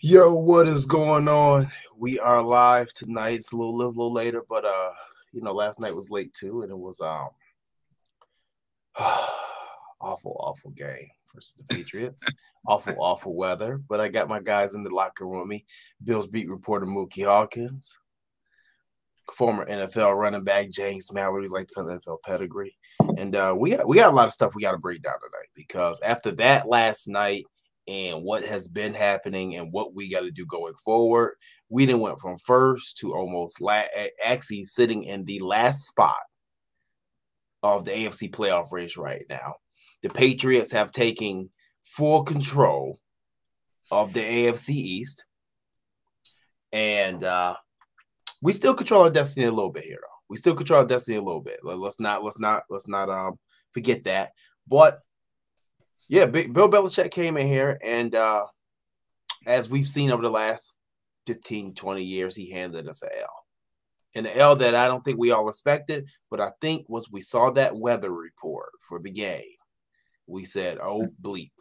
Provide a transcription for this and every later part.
Yo, what is going on? We are live tonight. It's a little later, but last night was late too, and it was awful game versus the Patriots. Awful weather. But I got my guys in the locker room with me. Bills beat reporter Muki Hawkins, former NFL running back James Mallory, like the NFL pedigree, and we got a lot of stuff we got to break down tonight because after that last night. And what has been happening and what we got to do going forward. We then went from first to almost actually sitting in the last spot of the AFC playoff race right now. The Patriots have taken full control of the AFC East. And we still control our destiny a little bit here, though. We still control our destiny a little bit. Let's not forget that. But yeah, Bill Belichick came in here, and as we've seen over the last 15, 20 years, he handed us an L. An L that I don't think we all expected, but I think once we saw that weather report for the game, we said, oh, bleep.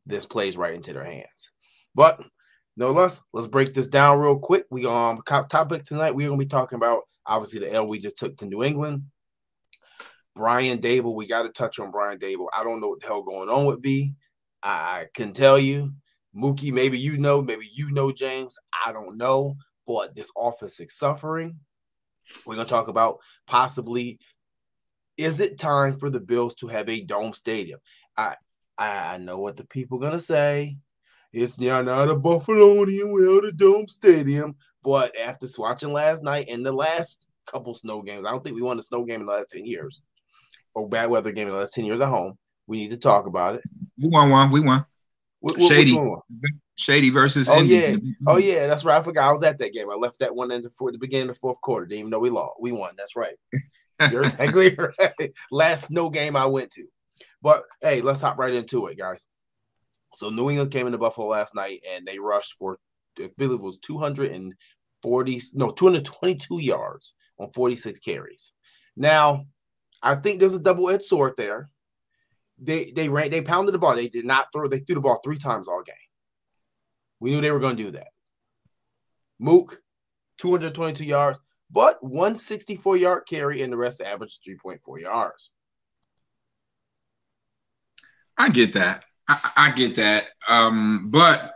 This plays right into their hands. But no less, let's break this down real quick. We topic tonight, we're going to be talking about, obviously, the L we just took to New England. Brian Dable, we got to touch on Brian Dable. I don't know what the hell going on with B. I can tell you. Mookie, maybe you know, James. I don't know. But this offense is suffering. We're going to talk about possibly, is it time for the Bills to have a dome stadium? I know what the people are going to say. It's not a Buffalonian without a dome stadium. But after watching last night and the last couple snow games, I don't think we won a snow game in the last 10 years. Or bad weather game in the last 10 years at home. We need to talk about it. We won. Shady. Shady versus Indy. Yeah, that's right. I forgot I was at that game. I left that one in the beginning of the fourth quarter. Didn't even know we lost. We won. That's right. You're exactly right. Last snow game I went to. But, hey, let's hop right into it, guys. So, New England came into Buffalo last night, and they rushed for, I believe it was 222 yards on 46 carries. Now, I think there's a double-edged sword there. They pounded the ball. They did not throw. They threw the ball 3 times all game. We knew they were going to do that. Mook, 222 yards, but 164-yard carry, and the rest averaged 3.4 yards. I get that. I get that. But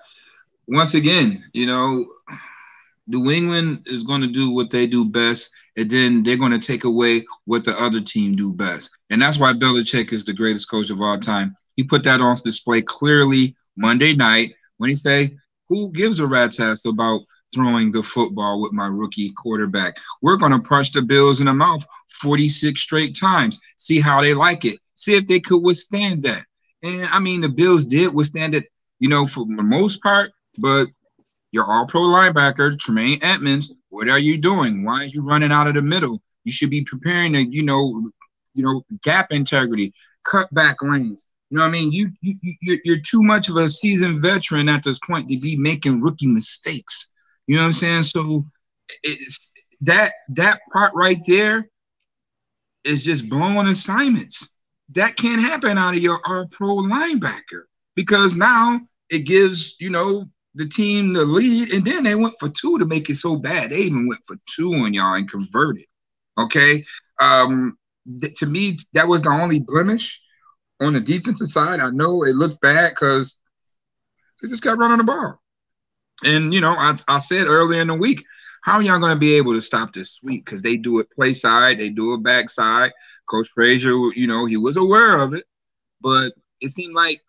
once again, New England is going to do what they do best, and then they're going to take away what the other team do best. And that's why Belichick is the greatest coach of all time. He put that on display clearly Monday night when he said, who gives a rat's ass about throwing the football with my rookie quarterback? We're going to punch the Bills in the mouth 46 straight times, see how they like it, see if they could withstand that. And, I mean, the Bills did withstand it, for the most part, but your all-pro linebacker, Tremaine Edmonds, what are you doing? Why are you running out of the middle? You should be preparing to, gap integrity, cut back lanes. You know what I mean? You're too much of a seasoned veteran at this point to be making rookie mistakes. You know what I'm saying? So it's that part right there is just blowing assignments. That can't happen out of your all-pro linebacker because now it gives, the team the lead, and then they went for 2 to make it so bad. They even went for 2 on y'all and converted. Okay? To me, that was the only blemish on the defensive side. I know it looked bad because they just got running the ball. And, I said earlier in the week, how are y'all going to be able to stop this sweep? Because they do it play side, they do it backside. Coach Frazier, he was aware of it, but it seemed like,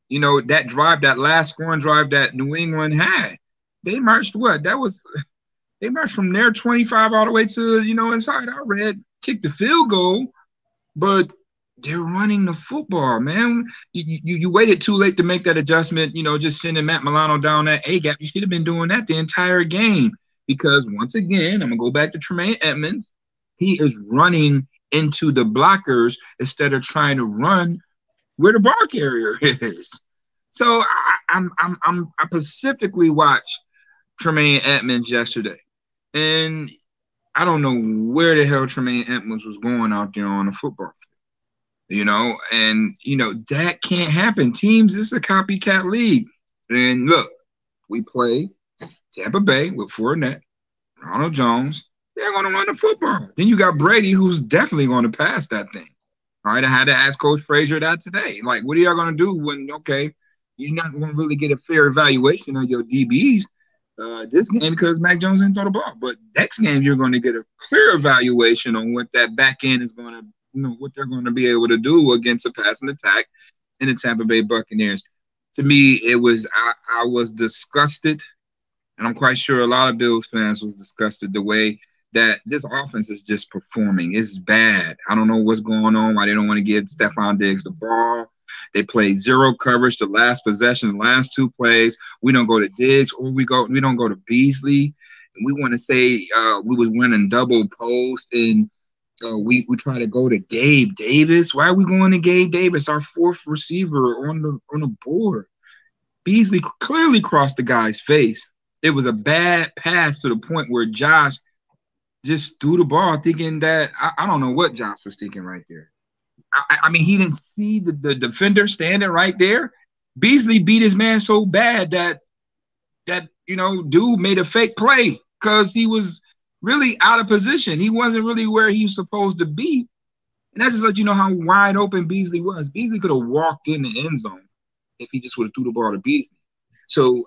that drive, that last scoring drive that New England had, they marched what? They marched from their 25 all the way to, inside our red, kicked the field goal, but they're running the football, man. You waited too late to make that adjustment, just sending Matt Milano down that A-gap. You should have been doing that the entire game because, once again, I'm going to go back to Tremaine Edmonds. He is running into the blockers instead of trying to run where the ball carrier is. So I specifically watched Tremaine Edmonds yesterday, and I don't know where the hell Tremaine Edmonds was going out there on the football field, and that can't happen. Teams, this is a copycat league. And look, we play Tampa Bay with Fournette, Ronald Jones. They're going to run the football. Then you got Brady, who's definitely going to pass that thing. All right, I had to ask Coach Frazier that today. Like, what are y'all going to do when, okay, you're not going to really get a fair evaluation of your DBs this game because Mac Jones didn't throw the ball. But next game, you're going to get a clear evaluation on what that back end is going to, what they're going to be able to do against a passing attack in the Tampa Bay Buccaneers. To me, I was disgusted, and I'm quite sure a lot of Bills fans was disgusted the way that this offense is just performing. It's bad. I don't know what's going on, why they don't want to give Stephon Diggs the ball. They played zero coverage the last possession, the last two plays. We don't go to Diggs or we don't go to Beasley. And we want to say we was winning double post and we try to go to Gabe Davis. Why are we going to Gabe Davis, our fourth receiver on the board? Beasley clearly crossed the guy's face. It was a bad pass to the point where Josh just threw the ball thinking that I don't know what Josh was thinking right there. I mean, he didn't see the defender standing right there. Beasley beat his man so bad that dude made a fake play because he was really out of position. He wasn't really where he was supposed to be. And that just lets you know how wide open Beasley was. Beasley could have walked in the end zone if he just would have threw the ball to Beasley. So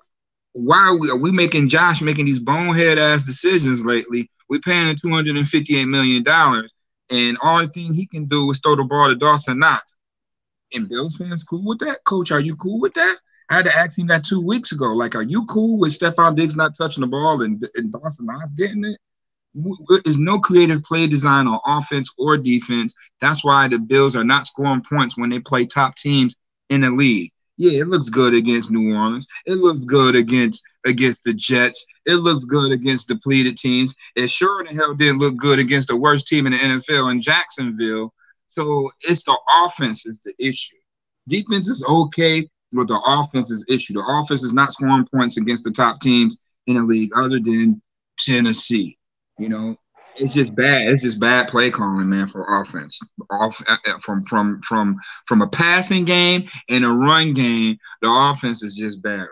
why are we making Josh making these bonehead ass decisions lately? We're paying him $258 million, and all the thing he can do is throw the ball to Dawson Knox. And Bills fans cool with that? Coach, are you cool with that? I had to ask him that 2 weeks ago. Like, are you cool with Stephon Diggs not touching the ball and Dawson Knox getting it? There's no creative play design on offense or defense. That's why the Bills are not scoring points when they play top teams in the league. Yeah, it looks good against New Orleans. It looks good against the Jets. It looks good against depleted teams. It sure the hell didn't look good against the worst team in the NFL in Jacksonville. So it's the offense is the issue. Defense is okay, but the offense is issue. The offense is not scoring points against the top teams in the league other than Tennessee. It's just bad. It's just bad play calling, man, for offense. From a passing game and a run game, the offense is just bad right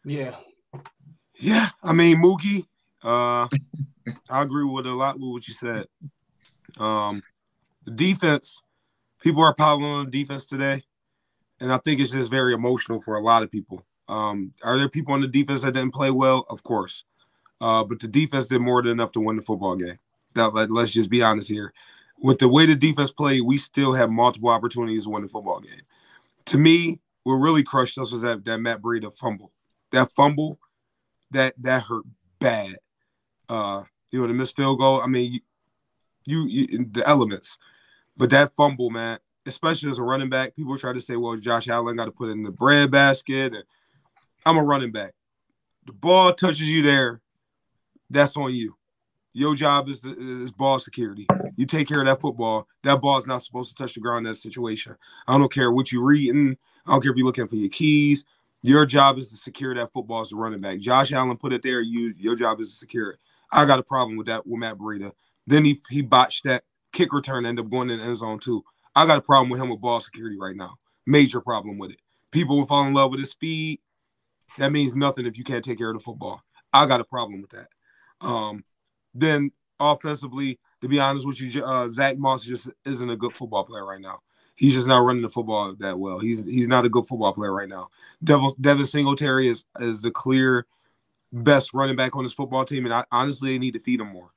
now. Yeah. I mean, Muki, I agree with a lot with what you said. The defense, people are piling on the defense today, and I think it's just very emotional for a lot of people. Are there people on the defense that didn't play well? Of course. But the defense did more than enough to win the football game. Let's just be honest here. With the way the defense played, we still have multiple opportunities to win the football game. To me, what really crushed us was that Matt Breida fumble. That fumble, that hurt bad. The missed field goal. I mean, you the elements. But that fumble, man, especially as a running back, people try to say, well, Josh Allen got to put it in the breadbasket. I'm a running back. The ball touches you there. That's on you. Your job is ball security. You take care of that football. That ball is not supposed to touch the ground in that situation. I don't care what you're reading. I don't care if you're looking for your keys. Your job is to secure that football as the running back. Josh Allen put it there. Your job is to secure it. I got a problem with that with Matt Breida. Then he botched that kick return, ended up going in the end zone too. I got a problem with him with ball security right now. Major problem with it. People will fall in love with his speed. That means nothing if you can't take care of the football. I got a problem with that. Then offensively, to be honest with you, Zach Moss just isn't a good football player right now. He's just not running the football that well. He's not a good football player right now. Devin Singletary is the clear best running back on this football team, and honestly, they need to feed him more.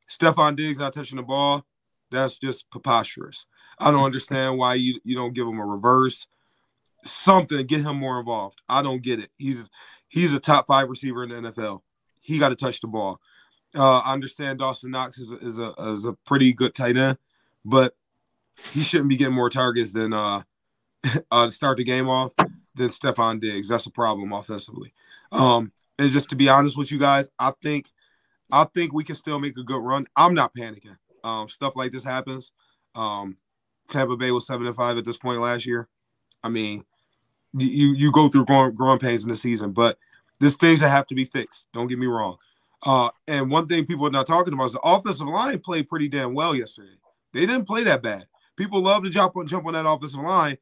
Stephon Diggs not touching the ball, that's just preposterous. I don't understand why you don't give him a reverse, something to get him more involved. I don't get it. He's a top 5 receiver in the NFL. He got to touch the ball. I understand Dawson Knox is a pretty good tight end, but he shouldn't be getting more targets than to start the game off than Stephon Diggs. That's a problem offensively. And just to be honest with you guys, I think we can still make a good run. I'm not panicking. Stuff like this happens. Tampa Bay was 7-5 at this point last year. I mean, you go through growing pains in the season, but there's things that have to be fixed. Don't get me wrong. And one thing people are not talking about is the offensive line played pretty damn well yesterday. They didn't play that bad. People love to jump on that offensive line.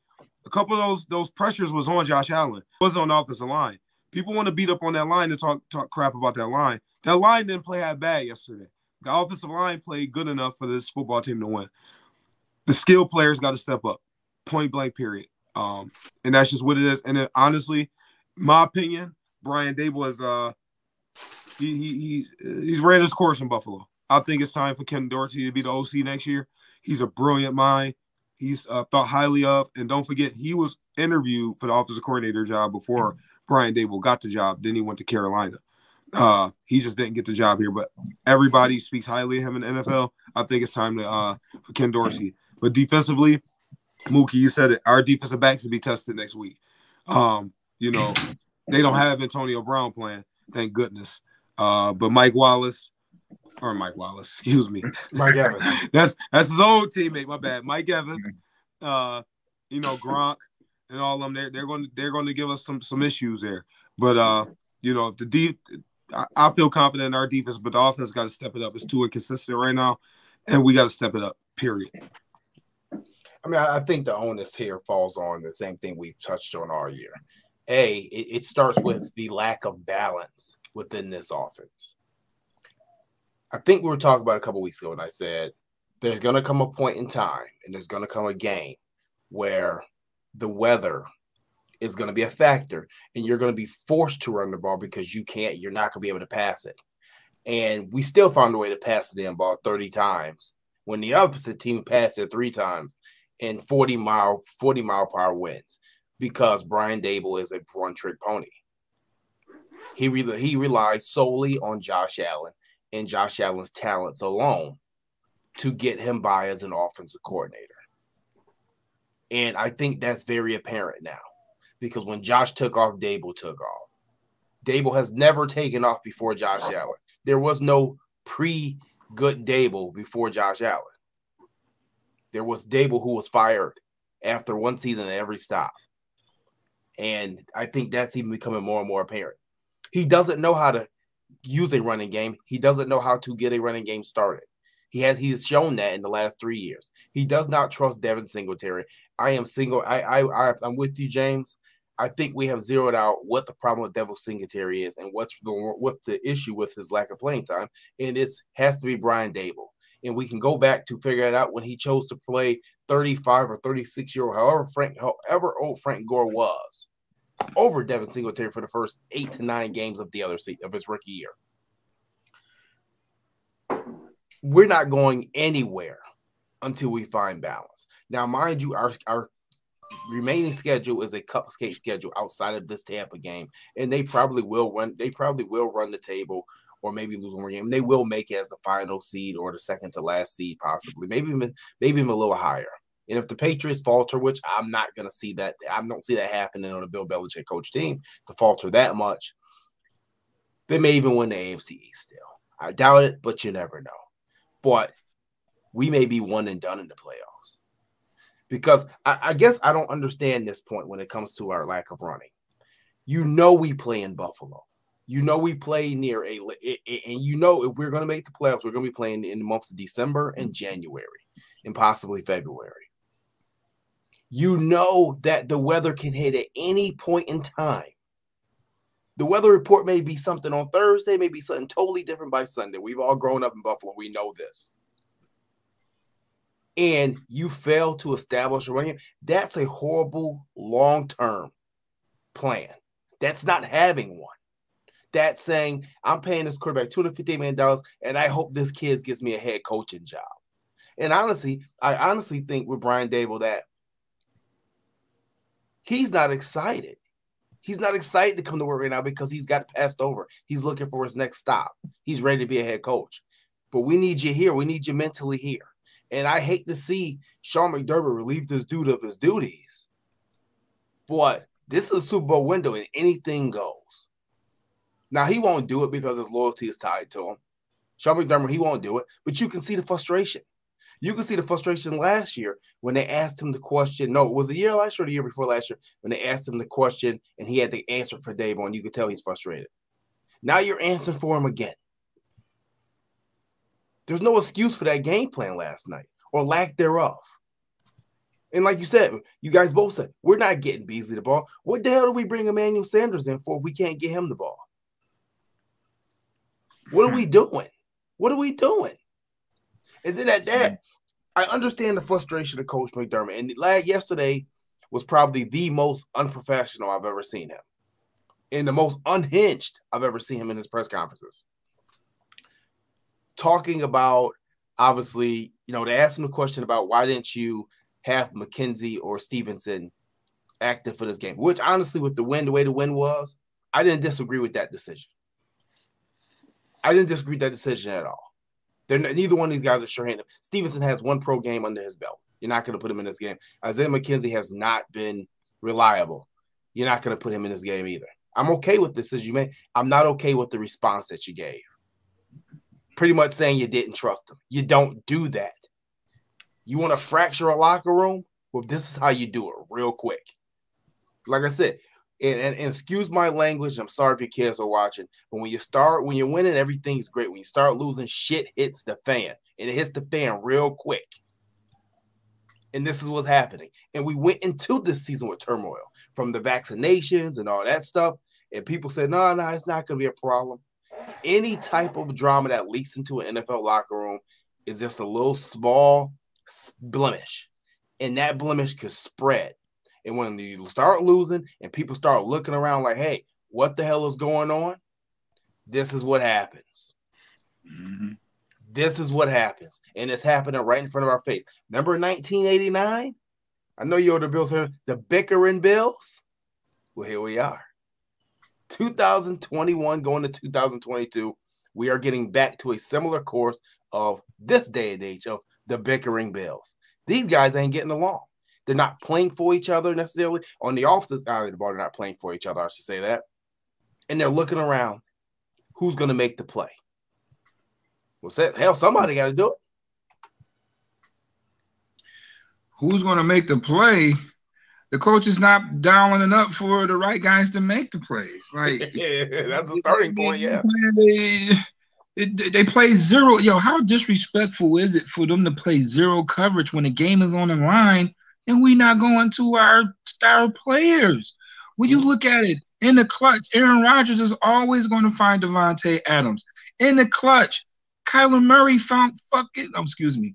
a couple of those pressures was on Josh Allen. It wasn't on the offensive line. People want to beat up on that line and talk crap about that line. That line didn't play that bad yesterday. The offensive line played good enough for this football team to win. The skill players got to step up, point blank, period. And that's just what it is. And then, honestly, my opinion, Brian Daboll is he's ran his course in Buffalo. I think it's time for Ken Dorsey to be the OC next year. He's a brilliant mind. He's thought highly of. And don't forget, he was interviewed for the offensive coordinator job before Brian Daboll got the job. Then he went to Carolina. He just didn't get the job here. But everybody speaks highly of him in the NFL. I think it's time to for Ken Dorsey. But defensively, Mookie, you said it. Our defensive backs will be tested next week. You know, they don't have Antonio Brown playing, thank goodness. But Mike Evans. That's his old teammate. My bad, Mike Evans. You know, Gronk and all of them. They're going to give us some issues there. But you know, I feel confident in our defense, but the offense got to step it up. It's too inconsistent right now, and we got to step it up. Period. I mean, I think the onus here falls on the same thing we've touched on all year. It starts with the lack of balance within this offense. I think we were talking about a couple weeks ago, and I said there's going to come a point in time, and there's going to come a game where the weather is going to be a factor, and you're going to be forced to run the ball because you're not going to be able to pass it. And we still found a way to pass the damn ball 30 times when the opposite team passed it 3 times in 40 mile per hour winds because Brian Daboll is a one-trick pony. He relies solely on Josh Allen and Josh Allen's talents alone to get him by as an offensive coordinator. And I think that's very apparent now because when Josh took off, Daboll took off. Daboll has never taken off before Josh Allen. There was no pre-good Daboll before Josh Allen. There was Daboll who was fired after one season at every stop. And I think that's even becoming more and more apparent. He doesn't know how to use a running game. He doesn't know how to get a running game started. He has shown that in the last 3 years. He does not trust Devin Singletary. I'm with you, James. I think we have zeroed out what the problem with Devin Singletary is and what's the issue with his lack of playing time. And it has to be Brian Daboll. And we can go back to figure it out when he chose to play 35 or 36-year-old, however old Frank Gore was, over Devin Singletary for the first 8 to 9 games of his rookie year. We're not going anywhere until we find balance. Now, mind you, our remaining schedule is a cupcake schedule outside of this Tampa game, and they probably will run the table or maybe lose one more game. They will make it as the final seed or the second to last seed, possibly, maybe even a little higher. And if the Patriots falter, which I'm not going to see that, I don't see that happening on a Bill Belichick coach team to falter that much, they may even win the AFC East still. I doubt it, but you never know. But we may be one and done in the playoffs because I guess I don't understand this point when it comes to our lack of running. You know we play in Buffalo. You know we play near and you know if we're going to make the playoffs, we're going to be playing in the months of December and January and possibly February. You know that the weather can hit at any point in time. The weather report may be something on Thursday, may be something totally different by Sunday. We've all grown up in Buffalo. We know this. And you fail to establish a running. That's a horrible long-term plan. That's not having one. That's saying, I'm paying this quarterback $250 million, and I hope this kid gets me a head coaching job. And honestly, I honestly think with Brian Daboll that he's not excited. He's not excited to come to work right now because he's got passed over. He's looking for his next stop. He's ready to be a head coach. But we need you here. We need you mentally here. And I hate to see Sean McDermott relieve this dude of his duties. But this is a Super Bowl window and anything goes. Now, he won't do it because his loyalty is tied to him. Sean McDermott, he won't do it. But you can see the frustration. You can see the frustration last year when they asked him the question. No, it was the year last year or the year before last year when they asked him the question and he had to answer for Daboll, and you could tell he's frustrated. Now you're answering for him again. There's no excuse for that game plan last night or lack thereof. And like you said, you guys both said, we're not getting Beasley the ball. What the hell do we bring Emmanuel Sanders in for if we can't get him the ball? What are we doing? What are we doing? And then at that, I understand the frustration of Coach McDermott. And yesterday was probably the most unprofessional I've ever seen him. And the most unhinged I've ever seen him in his press conferences. Talking about, obviously, they asked him the question about why didn't you have McKenzie or Stevenson active for this game, which honestly, with the way the win was, I didn't disagree with that decision. I didn't disagree with that decision at all. Neither one of these guys are sure-handed. Stevenson has one pro game under his belt. You're not going to put him in this game. Isaiah McKenzie has not been reliable. You're not going to put him in this game either. I'm okay with the decision you made. I'm not okay with the response that you gave. Pretty much saying you didn't trust him. You don't do that. You want to fracture a locker room? Well, this is how you do it real quick. Like I said, and excuse my language, I'm sorry if your kids are watching, but when you're winning, everything's great. When you start losing, shit hits the fan, and it hits the fan real quick. And this is what's happening. And we went into this season with turmoil from the vaccinations and all that stuff, and people said, no, it's not going to be a problem. Any type of drama that leaks into an NFL locker room is just a little small blemish, and that blemish could spread. And when you start losing and people start looking around like, hey, what the hell is going on? This is what happens. Mm-hmm. This is what happens. And it's happening right in front of our face. Remember 1989? I know you're the Bills, the bickering Bills. Well, here we are. 2021 going to 2022. We are getting back to a similar course of this day and age of the bickering Bills. These guys ain't getting along. They're not playing for each other necessarily. On the offensive side of the ball, they're not playing for each other, I should say that. And they're looking around. Who's going to make the play? Well, hell, somebody got to do it. Who's going to make the play? The coach is not dialing up for the right guys to make the plays. Like that's a starting point, yeah. They play zero. Yo, how disrespectful is it for them to play zero coverage when the game is on the line and we not going to our star players? When you look at it, in the clutch, Aaron Rodgers is always going to find Devontae Adams. In the clutch, Kyler Murray found excuse me.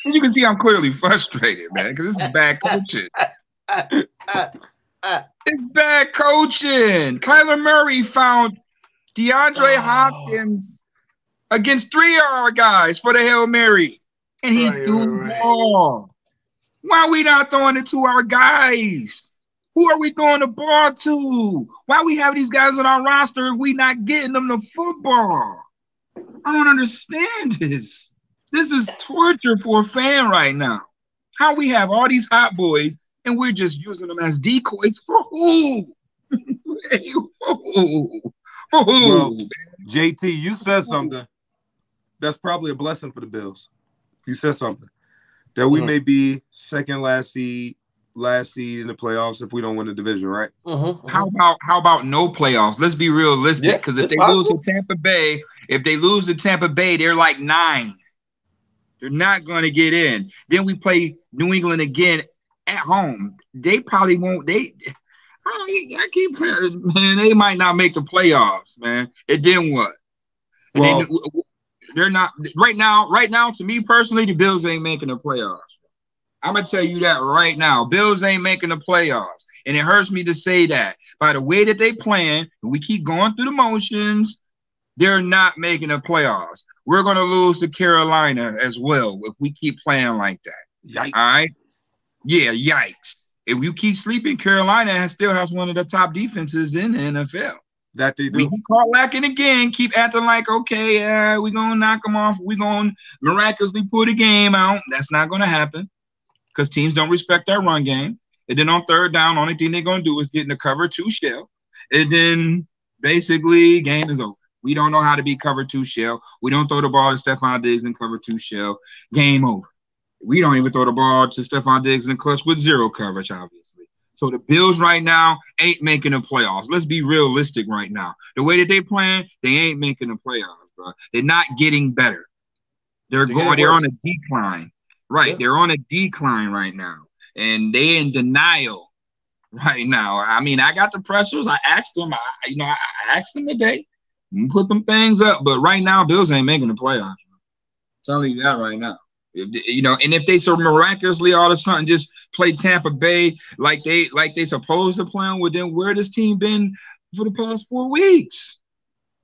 You can see I'm clearly frustrated, man, because this is bad coaching. It's bad coaching. Kyler Murray found DeAndre Hopkins against 3 of our guys for the Hail Mary, and he threw the ball. Why are we not throwing it to our guys? Who are we throwing the ball to? Why we have these guys on our roster if we not getting them the football? I don't understand this. This is torture for a fan right now. How we have all these hot boys and we're just using them as decoys for who? For who? Well, JT, you said something. That's probably a blessing for the Bills. You said something that we may be second last seed in the playoffs if we don't win the division, right? How about no playoffs? Let's be realistic, because if they lose to Tampa Bay, they're like 9. They're not going to get in. Then we play New England again at home. They probably won't. I keep playing, man. They might not make the playoffs, man. And then what? And they're not right now. Right now, to me personally, the Bills ain't making the playoffs. I'm gonna tell you that right now. Bills ain't making the playoffs, and it hurts me to say that. By the way that they playing, and we keep going through the motions, they're not making the playoffs. We're gonna lose to Carolina as well if we keep playing like that. Yikes! All right, yeah, yikes. If you keep sleeping, Carolina still has one of the top defenses in the NFL. That they do. We get caught lacking again. Keep acting like, okay, we're gonna knock them off. We're gonna miraculously pull the game out. That's not gonna happen, because teams don't respect our run game. And then on third down, only thing they're going to do is get in the cover 2 shell. And then basically game is over. We don't know how to be cover 2 shell. We don't throw the ball to Stephon Diggs in cover 2 shell. Game over. We don't even throw the ball to Stephon Diggs in clutch with 0 coverage, obviously. So the Bills right now ain't making the playoffs. Let's be realistic right now. The way that they playing, they ain't making the playoffs, bro. They're not getting better. They're on a decline. Right. Yeah. They're on a decline right now. And they're in denial right now. I mean, I got the pressers. I asked them, I asked them today. Put them things up. But right now, Bills ain't making the playoffs. I'm telling you that right now. And if they so miraculously all of a sudden just play Tampa Bay like they supposed to play, well, then where this team been for the past 4 weeks?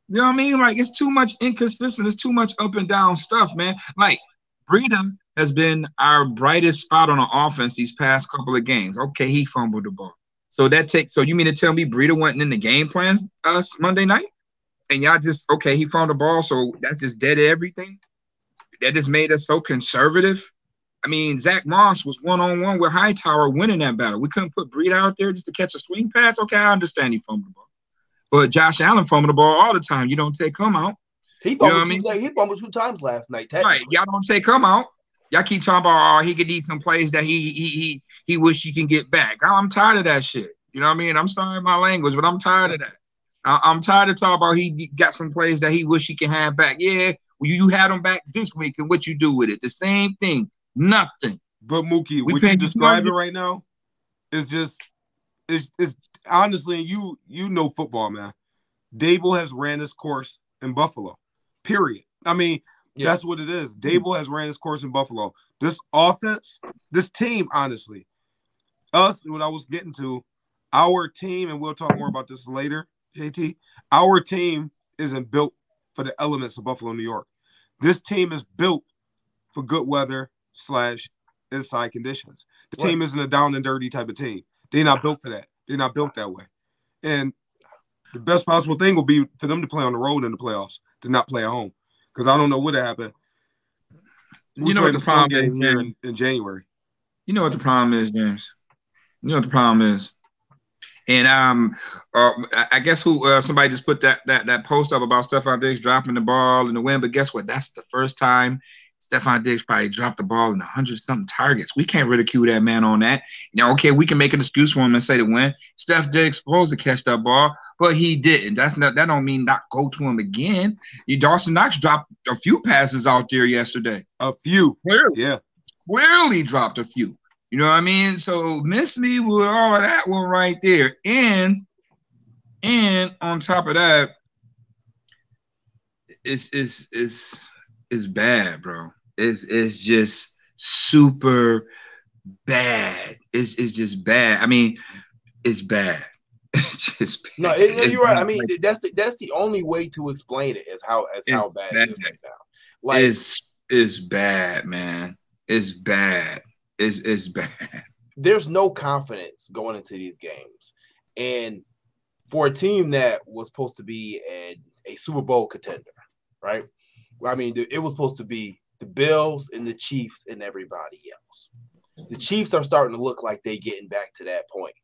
You know what I mean? Like, it's too much inconsistent. It's too much up and down stuff, man. Like, Breida has been our brightest spot on the offense these past couple of games. Okay, he fumbled the ball. So you mean to tell me Breida wasn't in the game plans Monday night? And y'all just, okay, he fumbled the ball, so that just dead everything? That just made us so conservative? I mean, Zach Moss was one-on-one with Hightower winning that battle. We couldn't put Breida out there just to catch a swing pass? Okay, I understand he fumbled the ball. But Josh Allen fumbled the ball all the time. You don't take him out. He fumbled 2 times last night. Right. Y'all don't take him out. Y'all keep talking about, he could need some plays that he wish he can get back. I'm tired of that shit. You know what I mean? I'm sorry my language, but I'm tired of that. I'm tired of talking about he got some plays that he wish he can have back. Yeah, well, you had him back this week, and what you do with it? The same thing. Nothing. But Mookie, what you describing right now is just it's honestly, you know football, man. Dable has ran his course in Buffalo. Period. I mean, that's what it is. Dable has ran his course in Buffalo. This offense, this team, honestly, what I was getting to, our team, and we'll talk more about this later, JT, our team isn't built for the elements of Buffalo, New York. This team is built for good weather / inside conditions. The team isn't a down and dirty type of team. They're not built for that. They're not built that way. And the best possible thing will be for them to play on the road in the playoffs, to not play at home. Because I don't know what happened. You know what the problem is here in January. You know what the problem is, James. You know what the problem is. And I guess somebody just put that post up about Stephon Diggs dropping the ball in the wind. But guess what? That's the first time Stephon Diggs probably dropped the ball in 100-something targets. We can't ridicule that man on that. Okay, we can make an excuse for him and say to win. Steph Diggs supposed to catch that ball, but he didn't. That don't mean not go to him again. Dawson Knox dropped a few passes out there yesterday. A few. Clearly. Yeah. Clearly dropped a few. You know what I mean? So miss me with all of that one right there. And on top of that, it's bad, bro. It's just super bad. It's just bad. I mean, it's bad. It's just bad. No, you're right. I mean, that's the only way to explain it is how bad it is right now. Like, it's bad, man. It's bad. It's bad. There's no confidence going into these games. And for a team that was supposed to be a Super Bowl contender, right? I mean, it was supposed to be the Bills and the Chiefs and everybody else. The Chiefs are starting to look like they getting back to that point.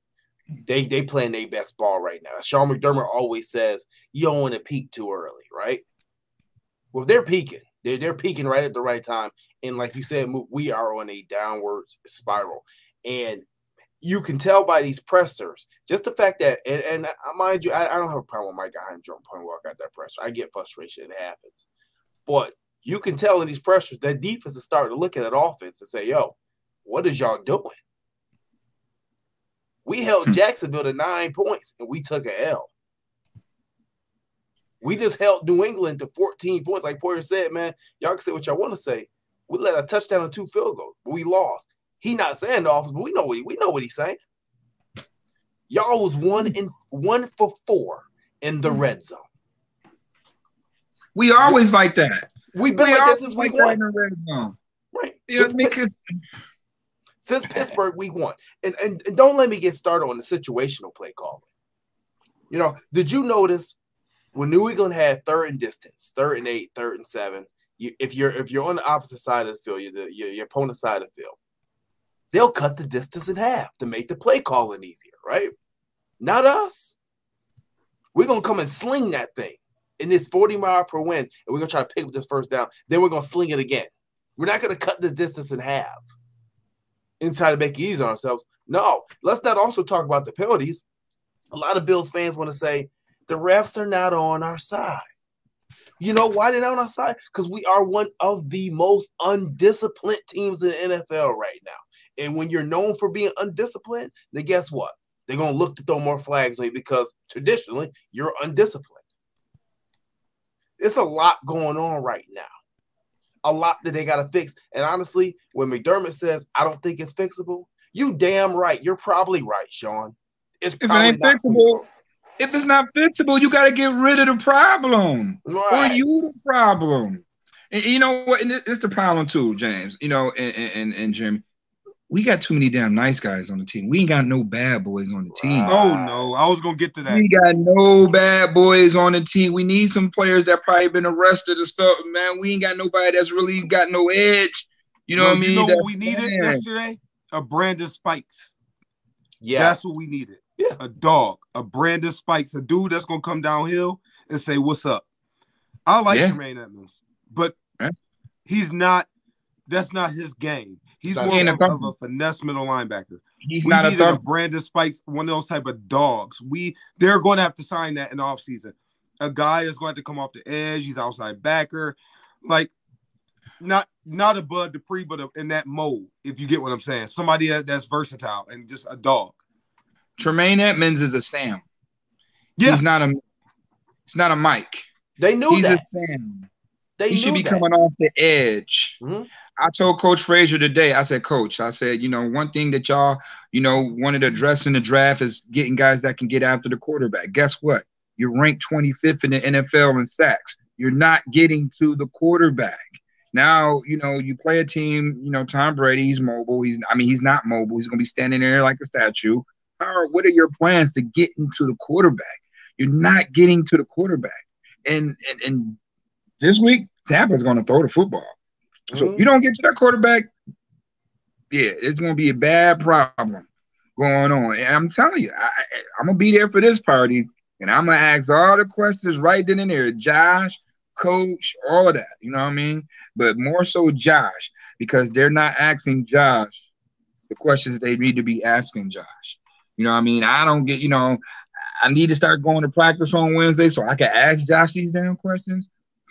They playing their best ball right now. Sean McDermott always says, you don't want to peak too early, right? Well, they're peaking. They're peaking right at the right time. And like you said, we are on a downward spiral. And you can tell by these pressers, just the fact that, and mind you, I don't have a problem with my guy and Jerome Poinwell got that pressure. I get frustration. It happens. But you can tell in these pressures that defense is starting to look at that offense and say, yo, what is y'all doing? We held Jacksonville to 9 points, and we took a L. We just held New England to 14 points. Like Poyer said, man, y'all can say what y'all want to say. We let a touchdown and 2 field goals, but we lost. He not saying the offense, but we know what he's saying. Y'all was 1 for 4 in the red zone. We always like that. We've been like this since week 1. In the red zone. Right. Yeah, since Pittsburgh week 1. And don't let me get started on the situational play calling. Did you notice when New England had 3rd and distance, 3rd and 8, 3rd and 7, if you're on the opposite side of the field, your opponent's side of the field, they'll cut the distance in half to make the play calling easier, right? Not us. We're going to come and sling that thing in this 40-mile-per-win, and we're going to try to pick up this first down. Then we're going to sling it again. We're not going to cut the distance in half and try to make it easy on ourselves. No, let's not also talk about the penalties. A lot of Bills fans want to say, the refs are not on our side. You know why they're not on our side? Because we are one of the most undisciplined teams in the NFL right now. And when you're known for being undisciplined, then guess what? They're going to look to throw more flags on you because traditionally you're undisciplined. It's a lot going on right now. A lot that they got to fix. And honestly, when McDermott says, I don't think it's fixable, you damn right. You're probably right, Sean. It's probably if it ain't fixable. If it's not fixable, you got to get rid of the problem. Right. Or you the problem. And you know what? And it's the problem too, James. You know, and Jim. We got too many damn nice guys on the team. We ain't got no bad boys on the team. Oh, no. I was going to get to that. We got no bad boys on the team. We need some players that probably been arrested or stuff, man. We ain't got nobody that's really got no edge. You know what I mean? You know what we needed yesterday? A Brandon Spikes. Yeah. That's what we needed. Yeah. A dog. A Brandon Spikes. A dude that's going to come downhill and say, what's up? I like Jermaine Edmonds, but he's not – that's not his game. He's more of a finesse middle linebacker. He's not a Brandon Spikes, one of those type of dogs. They're going to have to sign that in the offseason. A guy that's going to come off the edge. He's outside backer. Like, not a Bud Dupree, but in that mold, if you get what I'm saying. Somebody that's versatile and just a dog. Tremaine Edmonds is a Sam. Yeah. He's not a Mike. They knew he's that. He's a Sam. He should be coming off the edge. Mm-hmm. I told Coach Frazier today, I said, Coach, you know, one thing that y'all, you know, wanted to address in the draft is getting guys that can get after the quarterback. Guess what? You're ranked 25th in the NFL in sacks. You're not getting to the quarterback. Now, you know, you play a team, you know, Tom Brady, he's mobile. He's not mobile. He's going to be standing there like a statue. What are your plans to get into the quarterback? You're not getting to the quarterback. And this week, Tampa's going to throw the football. So you don't get to that quarterback, yeah, it's going to be a bad problem going on. And I'm telling you, I'm going to be there for this party, and I'm going to ask all the questions right then and there. Josh, Coach, all of that, you know what I mean? But more so Josh, because they're not asking Josh the questions they need to be asking Josh. You know what I mean? I don't get, you know, I need to start going to practice on Wednesday so I can ask Josh these damn questions.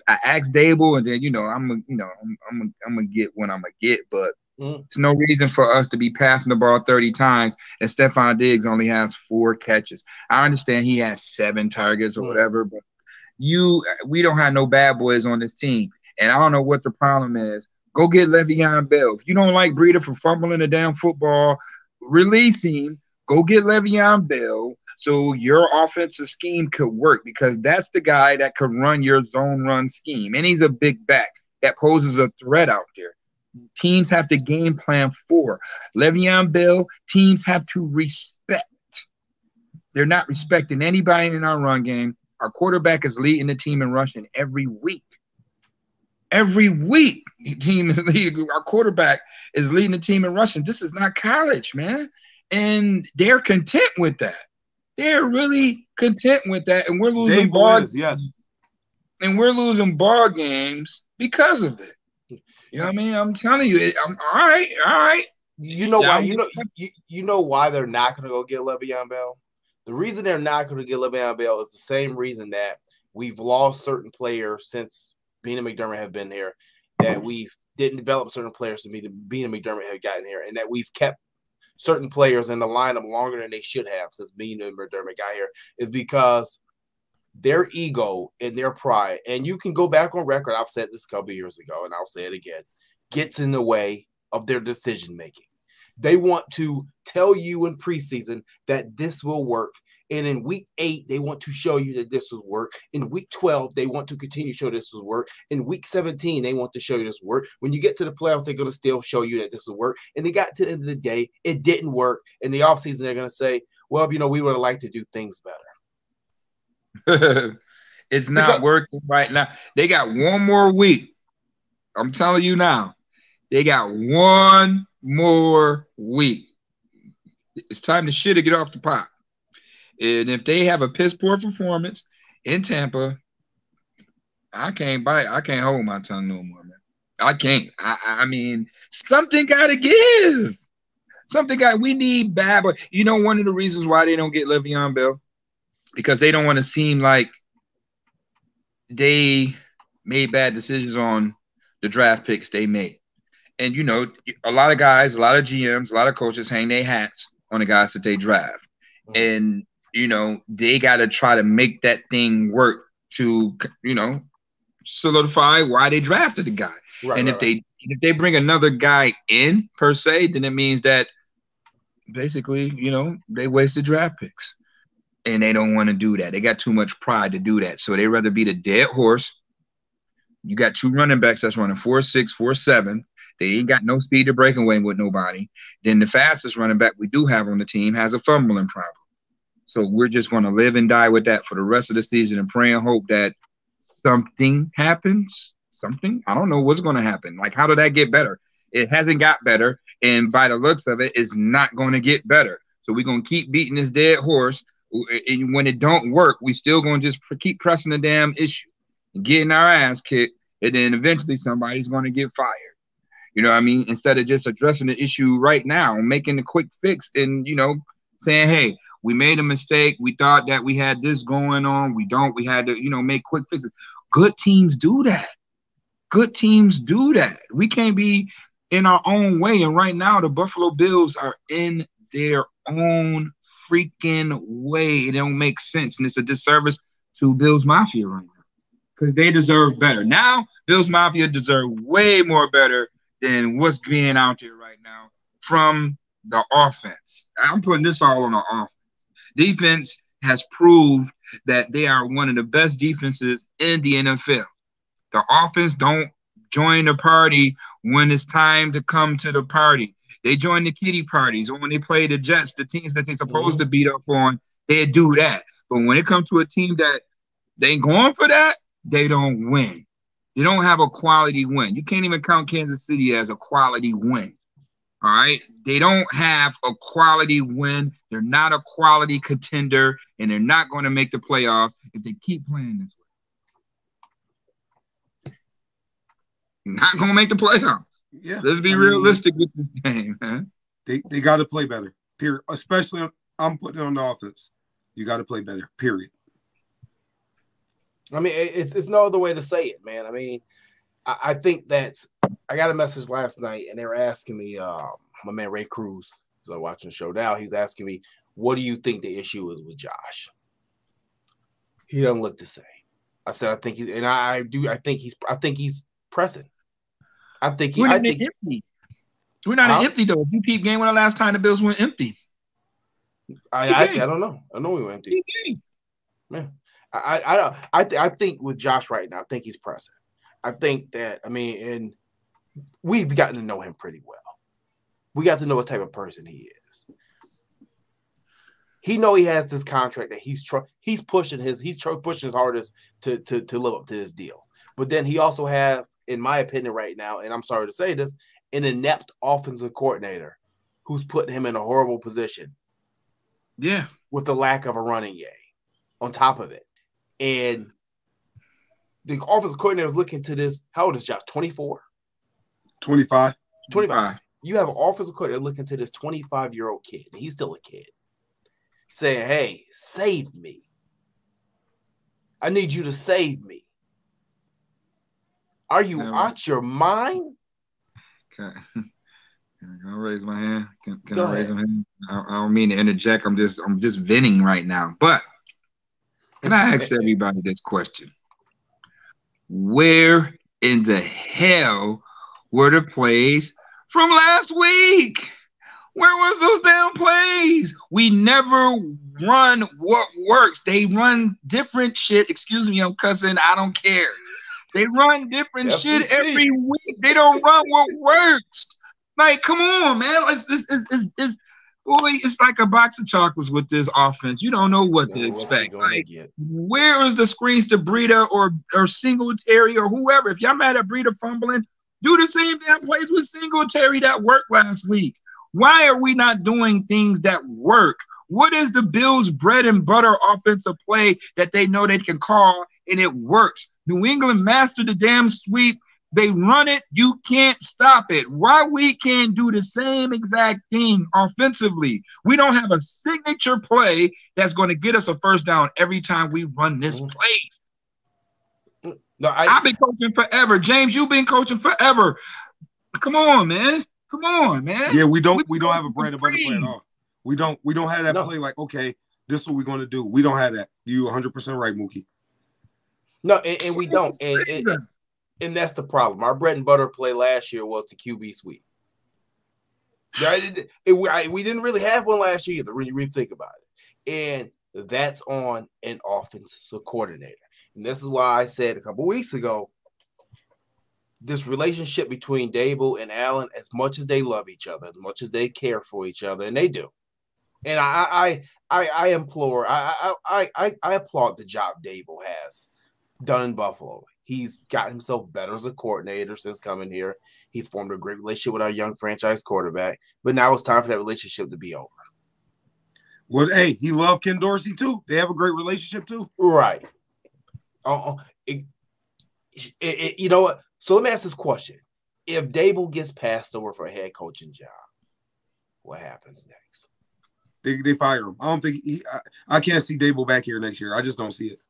I asked Dable, and then I'm gonna get what I'm gonna get, but it's no reason for us to be passing the ball 30 times, and Stephon Diggs only has 4 catches. I understand he has 7 targets or whatever, but we don't have no bad boys on this team, and I don't know what the problem is. Go get Le'Veon Bell. If you don't like Breida for fumbling the damn football, release him. Go get Le'Veon Bell. So your offensive scheme could work, because that's the guy that could run your zone run scheme. And he's a big back that poses a threat out there. Teams have to game plan for. Le'Veon Bell, teams have to respect. They're not respecting anybody in our run game. Our quarterback is leading the team in rushing every week. Every week, our quarterback is leading the team in rushing. This is not college, man. And they're content with that. They're really content with that, and we're losing ball games. Yes. And we're losing ball games because of it. You know what I mean? I'm telling you, I'm all right. You know why? You know why they're not going to go get Le'Veon Bell? The reason they're not going to get Le'Veon Bell is the same reason that we've lost certain players since Bean and McDermott have been here, that we didn't develop certain players to Bean and McDermott have gotten here, and that we've kept certain players in the lineup longer than they should have since Bean and McDermott got here, is because their ego and their pride, and you can go back on record, I've said this a couple of years ago, and I'll say it again, gets in the way of their decision-making. They want to tell you in preseason that this will work, and in week 8, they want to show you that this will work. In week 12, they want to continue to show this will work. In week 17, they want to show you this will work. When you get to the playoffs, they're going to still show you that this will work. And they got to the end of the day, it didn't work. In the offseason, they're going to say, well, you know, we would have liked to do things better. It's not working right now. They got one more week. I'm telling you now, they got one more week. It's time to shit to get off the pot. And if they have a piss poor performance in Tampa, I can't hold my tongue no more, man. I can't. I mean, something got to give. We need bad boy. You know, one of the reasons why they don't get Le'Veon Bell, because they don't want to seem like they made bad decisions on the draft picks they made. And, you know, a lot of guys, a lot of GMs, a lot of coaches hang their hats on the guys that they draft. And, you know, they got to try to make that thing work to, you know, solidify why they drafted the guy. If they bring another guy in, per se, then it means that basically, you know, they wasted draft picks. And they don't want to do that. They got too much pride to do that. So they rather be the dead horse. You got 2 running backs that's running 4.6, 4.7. They ain't got no speed to break away with nobody. Then the fastest running back we do have on the team has a fumbling problem. So we're just going to live and die with that for the rest of the season and pray and hope that something happens. Something? I don't know what's going to happen. Like, how did that get better? It hasn't got better. And by the looks of it, it's not going to get better. So we're going to keep beating this dead horse. And when it don't work, we still going to just keep pressing the damn issue and getting our ass kicked. And then eventually somebody's going to get fired. You know what I mean? Instead of just addressing the issue right now, making a quick fix and, you know, saying, hey, we made a mistake. We thought that we had this going on. We don't. We had to, you know, make quick fixes. Good teams do that. Good teams do that. We can't be in our own way. And right now, the Buffalo Bills are in their own freaking way. It don't make sense. And it's a disservice to Bills Mafia right now because they deserve better. Now, Bills Mafia deserve way more better than what's being out there right now from the offense. I'm putting this all on the offense. Defense has proved that they are one of the best defenses in the NFL. The offense don't join the party when it's time to come to the party. They join the kiddie parties, or when they play the Jets, the teams that they're supposed to beat up on, they do that. But when it comes to a team that they ain't going for that, they don't win. They don't have a quality win. You can't even count Kansas City as a quality win. All right? They don't have a quality win. They're not a quality contender, and they're not going to make the playoffs if they keep playing this way. Not going to make the playoffs. Yeah. Let's be realistic with this game, man. They got to play better, period. Especially, I'm putting it on the offense. You got to play better, period. I mean, it's no other way to say it, man. I mean, I think that I got a message last night, and they were asking me, my man Ray Cruz, so watching the show now, he's asking me, what do you think the issue is with Josh? He doesn't look the same. I said, I think he's, and I think he's present. We're not empty. We're not empty though. If you keep game, when the last time the Bills went empty? I don't know. I know we went empty. Man. I think with Josh right now, I think he's present. I think that, I mean, and we've gotten to know him pretty well. We got to know what type of person he is. He know he has this contract that he's pushing his hardest to live up to this deal. But then he also have, in my opinion right now, and I'm sorry to say this, an inept offensive coordinator who's putting him in a horrible position. Yeah. With the lack of a running game on top of it. And the offensive coordinator is looking to this. How old is Josh? 24? 25. 25. You have an offensive coordinator looking to this 25-year-old kid, and he's still a kid, saying, hey, save me. I need you to save me. Are you out your mind? Can I raise my hand? Can I raise my hand? I don't mean to interject. I'm just venting right now. But can I ask everybody this question? Where in the hell were the plays from last week? Where was those damn plays? We never run what works. They run different shit. Excuse me, I'm cussing. I don't care. They run different shit every week. They don't run what works. Like, come on, man. It's like a box of chocolates with this offense. You don't know what to expect. Like, where is the screens to Breida or Singletary or whoever? If y'all mad at Breida fumbling, do the same damn plays with Singletary that worked last week. Why are we not doing things that work? What is the Bills' bread and butter offensive play that they know they can call and it works? New England mastered the damn sweep. They run it. You can't stop it. Why we can't do the same exact thing offensively? We don't have a signature play that's going to get us a first down every time we run this play. No, I've been coaching forever. James, you've been coaching forever. Come on, man. Come on, man. Yeah, we don't have a bread and butter play at all. We don't have that play like, okay, this is what we're gonna do. We don't have that. You 100% right, Muki. No, and we don't. And that's the problem. Our bread and butter play last year was the QB sweep. We didn't really have one last year either when you really think about it. And that's on an offensive coordinator. And this is why I said a couple weeks ago, this relationship between Dable and Allen, as much as they love each other, as much as they care for each other, and they do. And I implore, I applaud the job Dable has done in Buffalo. He's got himself better as a coordinator since coming here. He's formed a great relationship with our young franchise quarterback. But now it's time for that relationship to be over. Well, hey, he loved Ken Dorsey too. They have a great relationship too. Right. You know what? So let me ask this question. If Dable gets passed over for a head coaching job, what happens next? They fire him. I don't think I can't see Dable back here next year. I just don't see it.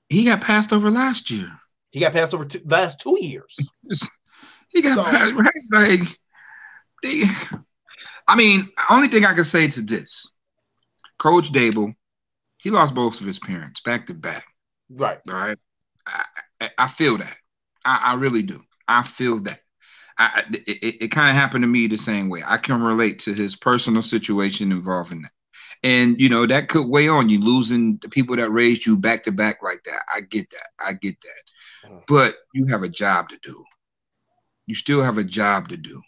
He got passed over last year. He got passed over the last 2 years. He got passed, right? I mean, only thing I can say to this, Coach Dable, he lost both of his parents back to back. Right. All right. I feel that. I really do. I feel that. It kind of happened to me the same way. I can relate to his personal situation involving that. And, you know, that could weigh on you, losing the people that raised you back to back like that. I get that. But you have a job to do. You still have a job to do.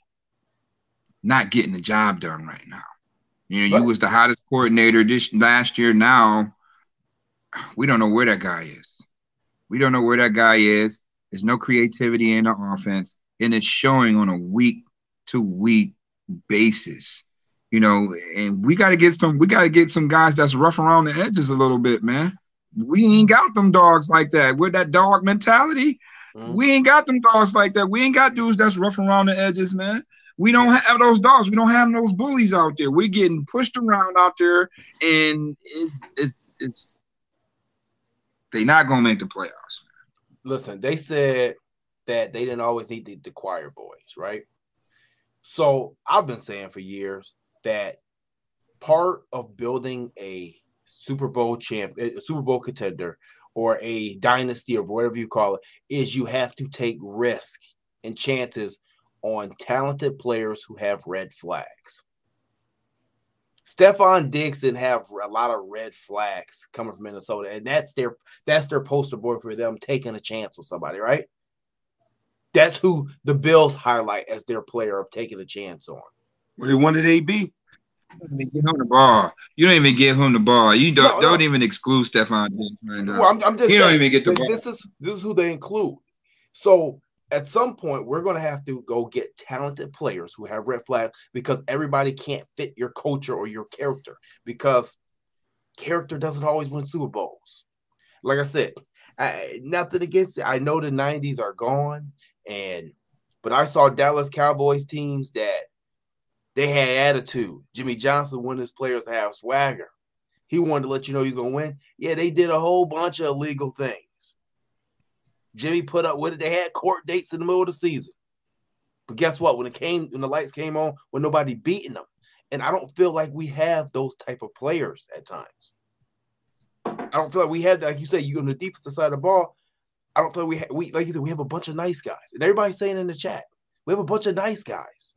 Not getting the job done right now. You know, you was the hottest coordinator this last year. Now, we don't know where that guy is. We don't know where that guy is. There's no creativity in the offense, and it's showing on a week-to-week basis. You know, and we got to get some guys that's rough around the edges a little bit, man. We ain't got them dogs like that. With that dog mentality, we ain't got them dogs like that. We ain't got dudes that's rough around the edges, man. We don't have those dogs. We don't have those bullies out there. We're getting pushed around out there, and it's they're not gonna make the playoffs, man. Listen, they said that they didn't always need the choir boys, right? So I've been saying for years that part of building a Super Bowl contender, or a dynasty, or whatever you call it, is you have to take risk and chances on talented players who have red flags. Stephon Diggs didn't have a lot of red flags coming from Minnesota, and that's their poster boy for them taking a chance with somebody, right? That's who the Bills highlight as their player of taking a chance on. Well, they wanted AB. You don't even give him the ball. You don't even give him the ball. You don't even exclude Stephon Diggs right now. Well, I'm just he saying, don't even get the ball. This is who they include. So at some point, we're going to have to go get talented players who have red flags, because everybody can't fit your culture or your character, because character doesn't always win Super Bowls. Like I said, nothing against it. I know the 90s are gone, but I saw Dallas Cowboys teams that they had attitude. Jimmy Johnson wanted his players to have swagger. He wanted to let you know he's going to win. Yeah, they did a whole bunch of illegal things. Jimmy put up with it. They had court dates in the middle of the season. But guess what? When the lights came on, when nobody beating them. And I don't feel like we have those type of players at times. I don't feel like we have that. Like you said, you on the defensive side of the ball. I don't feel like we like you said, we have a bunch of nice guys. And everybody's saying in the chat, we have a bunch of nice guys.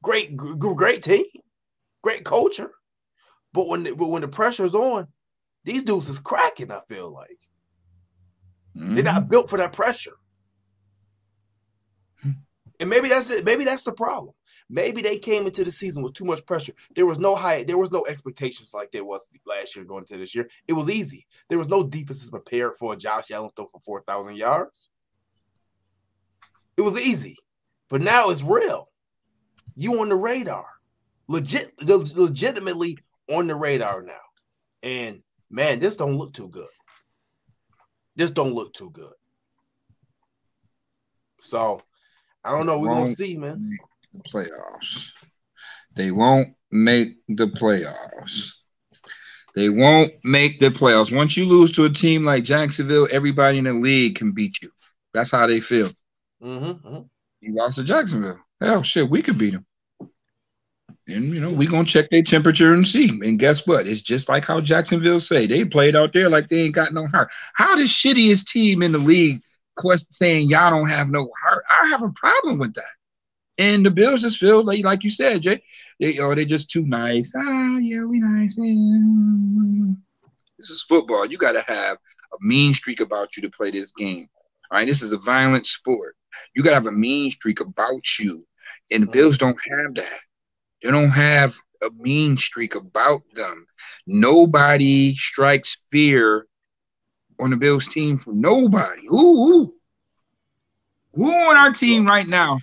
Great team. Great culture. But when the pressure's on, these dudes is cracking, I feel like. They're not built for that pressure. And maybe that's it. Maybe that's the problem. Maybe they came into the season with too much pressure. There was no expectations like there was last year going into this year. It was easy. There was no defenses prepared for a Josh Allen throw for 4,000 yards. It was easy. But now it's real. You on the radar. Legitimately on the radar now. And, man, this don't look too good. So, I don't know. We're going to see, man. Playoffs. They won't make the playoffs. They won't make the playoffs. Once you lose to a team like Jacksonville, everybody in the league can beat you. That's how they feel. Mm-hmm. You lost to Jacksonville. Hell, shit, we could beat them. And, we're going to check their temperature and see. And guess what? It's just like how Jacksonville say. They played out there like they ain't got no heart. How the shittiest team in the league saying y'all don't have no heart? I have a problem with that. And the Bills just feel like you said, Jay, they just too nice. Yeah, we nice. This is football. You got to have a mean streak about you to play this game. All right, this is a violent sport. You got to have a mean streak about you. And the Bills don't have that. They don't have a mean streak about them. Nobody strikes fear on the Bills team. Nobody. Who on our team right now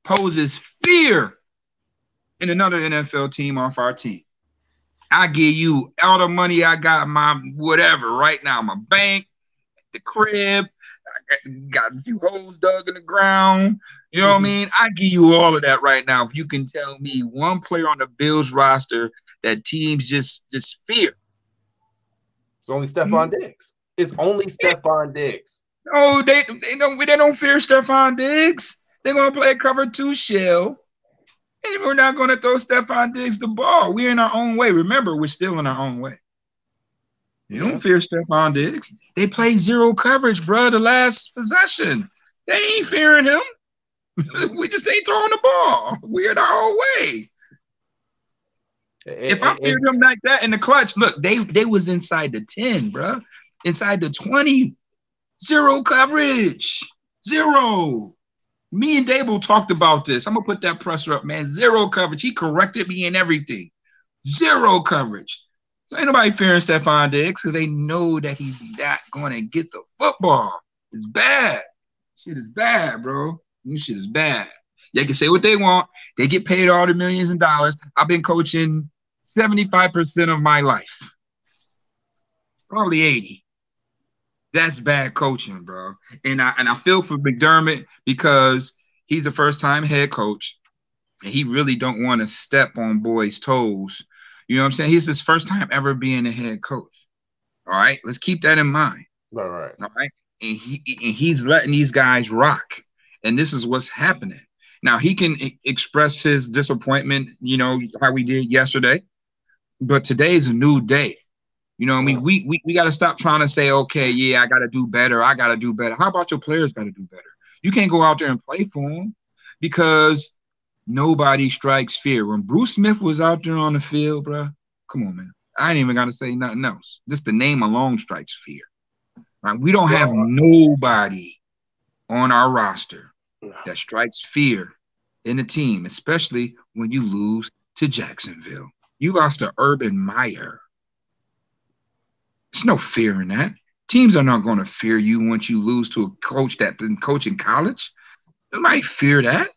poses fear in another NFL team off our team? I give you all the money I got, my whatever right now, my bank, the crib, I got a few holes dug in the ground. You know what I mean? I give you all of that right now. If you can tell me one player on the Bills roster that teams just fear. It's only Stephon Diggs. It's only Stephon Diggs. No, they don't fear Stephon Diggs. They're gonna play a cover 2 shell. And we're not going to throw Stephon Diggs the ball. We're in our own way. Remember, we're still in our own way. You don't fear Stephon Diggs. They play 0 coverage, bro, the last possession. They ain't fearing him. We just ain't throwing the ball. We're in our own way. If I feared him like that in the clutch, look, they was inside the 10, bro. Inside the 20. 0 coverage. 0. Me and Dable talked about this. I'm going to put that pressure up, man. 0 coverage. He corrected me in everything. 0 coverage. So ain't nobody fearing Stephon Diggs because they know that he's not going to get the football. It's bad. Shit is bad, bro. This shit is bad. They can say what they want. They get paid all the millions of dollars. I've been coaching 75% of my life. Probably 80. That's bad coaching, bro. And I feel for McDermott because he's a first-time head coach, and he really don't want to step on boys' toes. You know what I'm saying? He's his first time ever being a head coach. All right? Let's keep that in mind. All right. And he's letting these guys rock, and this is what's happening. Now, he can express his disappointment, how we did yesterday, but today is a new day. You know what I mean? We got to stop trying to say, okay, yeah, I got to do better. I got to do better. How about your players got to do better? You can't go out there and play for them because nobody strikes fear. When Bruce Smith was out there on the field, bro, come on, man. I ain't even got to say nothing else. Just the name alone strikes fear. Right? We don't have nobody on our roster that strikes fear in the team, especially when you lose to Jacksonville. You lost to Urban Meyer. There's no fear in that. Teams are not going to fear you once you lose to a coach that didn't coach in college. They might fear that.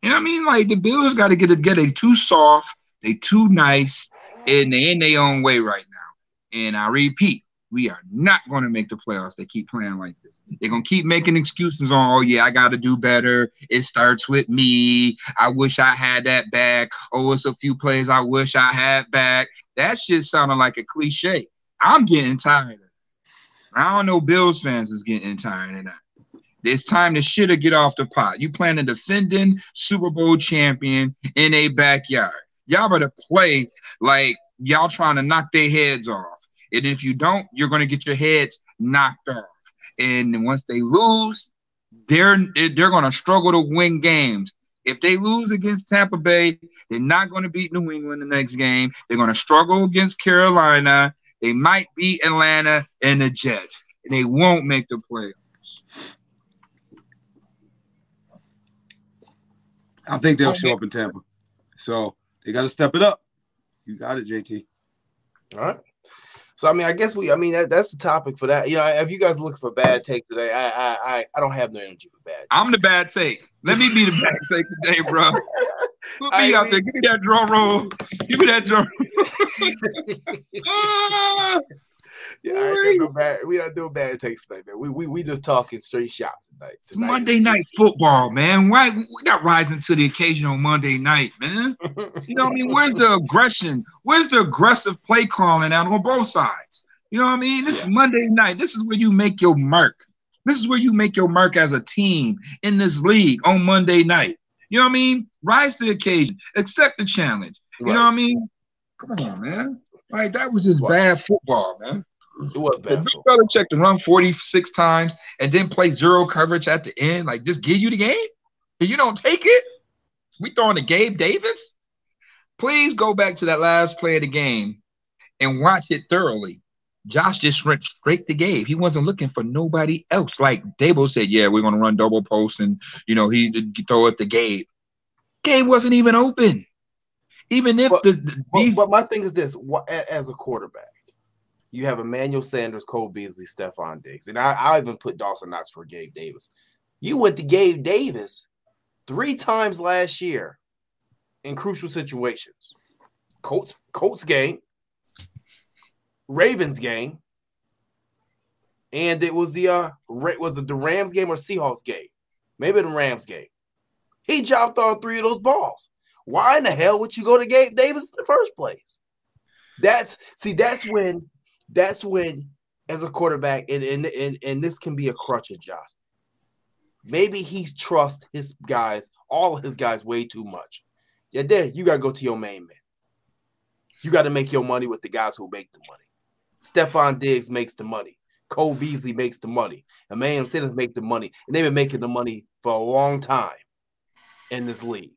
You know what I mean? Like the Bills got to get they too soft, they too nice, and they in their own way right now. And I repeat, we are not going to make the playoffs. They keep playing like this. They're going to keep making excuses on, oh, yeah, I got to do better. It starts with me. I wish I had that back. Oh, it's a few plays I wish I had back. That shit sounded like a cliche. I'm getting tired of it. I don't know Bills fans is getting tired of that. It's time to shit or get off the pot. You playing a defending Super Bowl champion in a backyard. Y'all better play like y'all trying to knock their heads off. And if you don't, you're going to get your heads knocked off. And once they lose, they're going to struggle to win games. If they lose against Tampa Bay, they're not going to beat New England the next game. They're going to struggle against Carolina. They might beat Atlanta and the Jets, and they won't make the playoffs. I think they'll show up in Tampa. So they got to step it up. You got it, JT. All right. So, I guess that's the topic for that. If you guys looking for bad takes today, I don't have no energy for bad takes. I'm the bad take. Let me be the bad take today, bro. Put me out there. Give me that drum roll. Give me that drum roll. Yeah, I ain't no bad. We not doing bad takes tonight, man. We just talking straight shots tonight. It's Monday night football, man. Why we got rising to the occasion on Monday night, man? You know what I mean? Where's the aggression? Where's the aggressive play calling out on both sides? You know what I mean? This is Monday night. This is where you make your mark. This is where you make your mark as a team in this league on Monday night. You know what I mean? Rise to the occasion. Accept the challenge. You know what I mean? Come on, man. Like, that was just bad football, man. It was bad. Bill Belichick to run 46 times and then play zero coverage at the end, like just give you the game, and you don't take it. We throwing to Gabe Davis. Please go back to that last play of the game and watch it thoroughly. Josh just went straight to Gabe. He wasn't looking for nobody else. Like Dabo said, yeah, we're gonna run double post, and he did throw it to Gabe. Gabe wasn't even open. Even if but my thing is this: as a quarterback, you have Emmanuel Sanders, Cole Beasley, Stephon Diggs, and I even put Dawson Knox for Gabe Davis. You went to Gabe Davis 3 times last year in crucial situations. Colts game, Ravens game, and it was the Rams game or Seahawks game? Maybe the Rams game. He dropped all 3 of those balls. Why in the hell would you go to Gabe Davis in the first place? That's when as a quarterback, and this can be a crutch of Josh. Maybe he trusts his guys, all of his guys, way too much. Yeah, there you gotta go to your main man. You got to make your money with the guys who make the money. Stephon Diggs makes the money. Cole Beasley makes the money. Emmanuel Sanders make the money, and they've been making the money for a long time in this league.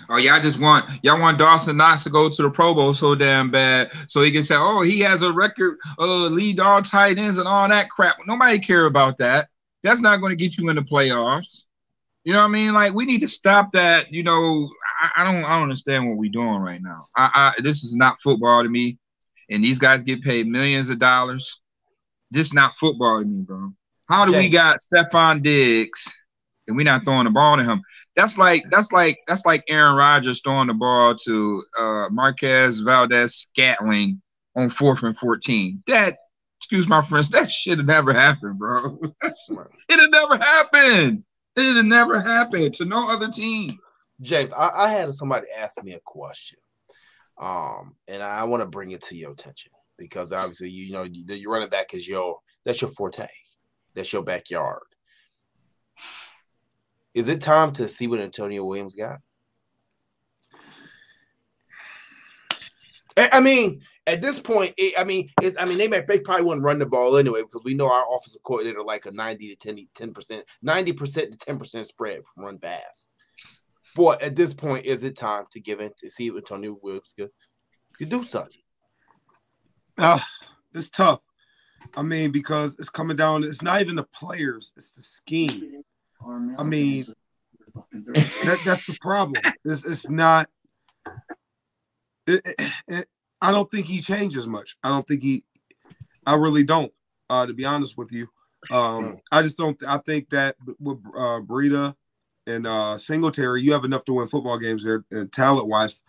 Oh, y'all want Dawson Knox to go to the Pro Bowl so damn bad so he can say, oh, he has a record, lead all tight ends and all that crap. Nobody care about that. That's not going to get you in the playoffs. You know what I mean? Like, we need to stop that. You know, I don't understand what we're doing right now. This is not football to me, and these guys get paid millions of dollars. This is not football to me, bro. How do we got Stephon Diggs and we're not throwing the ball to him? That's like Aaron Rodgers throwing the ball to Marquez Valdez-Scantling on 4th and 14. That, excuse my French, that should have never happened, bro. It had never happened. It had never happened to no other team. James, I had somebody ask me a question, and I want to bring it to your attention because obviously your running back is that's your forte, that's your backyard. Is it time to see what Antonio Williams got? I mean, at this point, they probably wouldn't run the ball anyway because we know our offensive coordinator like a 90% to 10% spread from run pass. But at this point, is it time to give in to see if Antonio Williams could do something? It's tough. I mean, because it's coming down. It's not even the players; it's the scheme. I mean, that's the problem. It's not. I don't think he changes much. I really don't. To be honest with you, I just don't. I think that with Breida and Singletary, you have enough to win football games there, talent wise.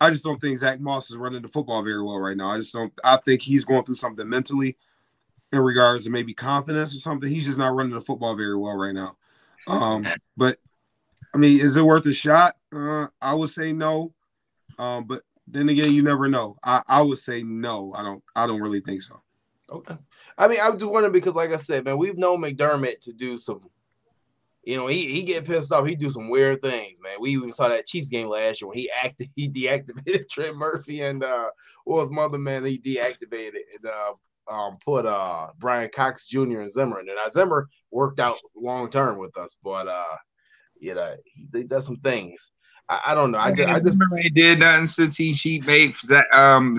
I just don't think Zach Moss is running the football very well right now. I think he's going through something mentally in regards to maybe confidence or something. He's just not running the football very well right now. But I mean, is it worth a shot? I would say no. But then again, you never know. I would say no. I don't really think so. Okay. I mean, I was just wondering because, like I said, man, we've known McDermott to do some. He get pissed off. He do some weird things, man. We even saw that Chiefs game last year when he deactivated Trent Murphy and what was my other man he deactivated and put Brian Cox Jr. and Zimmer in there. Now Zimmer worked out long term with us, but he does some things. I don't know. I just he did nothing since he made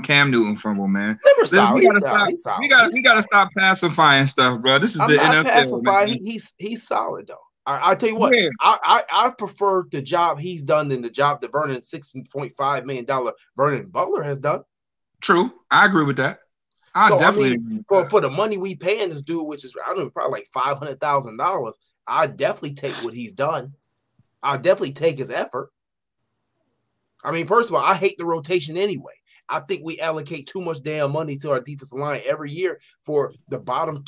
Cam Newton fumble, man. We gotta stop pacifying stuff, bro. This is the NFL. Man. He's solid though. I tell you what, yeah. I prefer the job he's done than the job that Vernon $6.5 million Vernon Butler has done. True, I agree with that. For the money we paying this dude, which is probably like $500,000, I definitely take what he's done. I definitely take his effort. I mean, first of all, I hate the rotation anyway. I think we allocate too much damn money to our defensive line every year for the bottom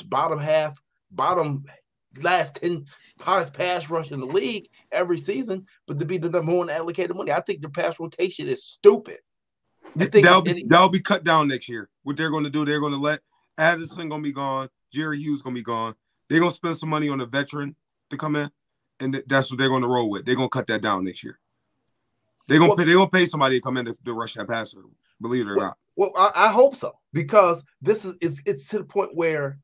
last 10 pass rush in the league every season, but to be the number one allocated money. I think the pass rotation is stupid. That'll be cut down next year. What they're going to do, they're going to let Addison going to be gone, Jerry Hughes going to be gone. They're going to spend some money on a veteran to come in, and that's what they're going to roll with. They're going to cut that down next year. They're going to pay somebody to come in to rush that passer, believe it or not. Well, I hope so, because it's to the point where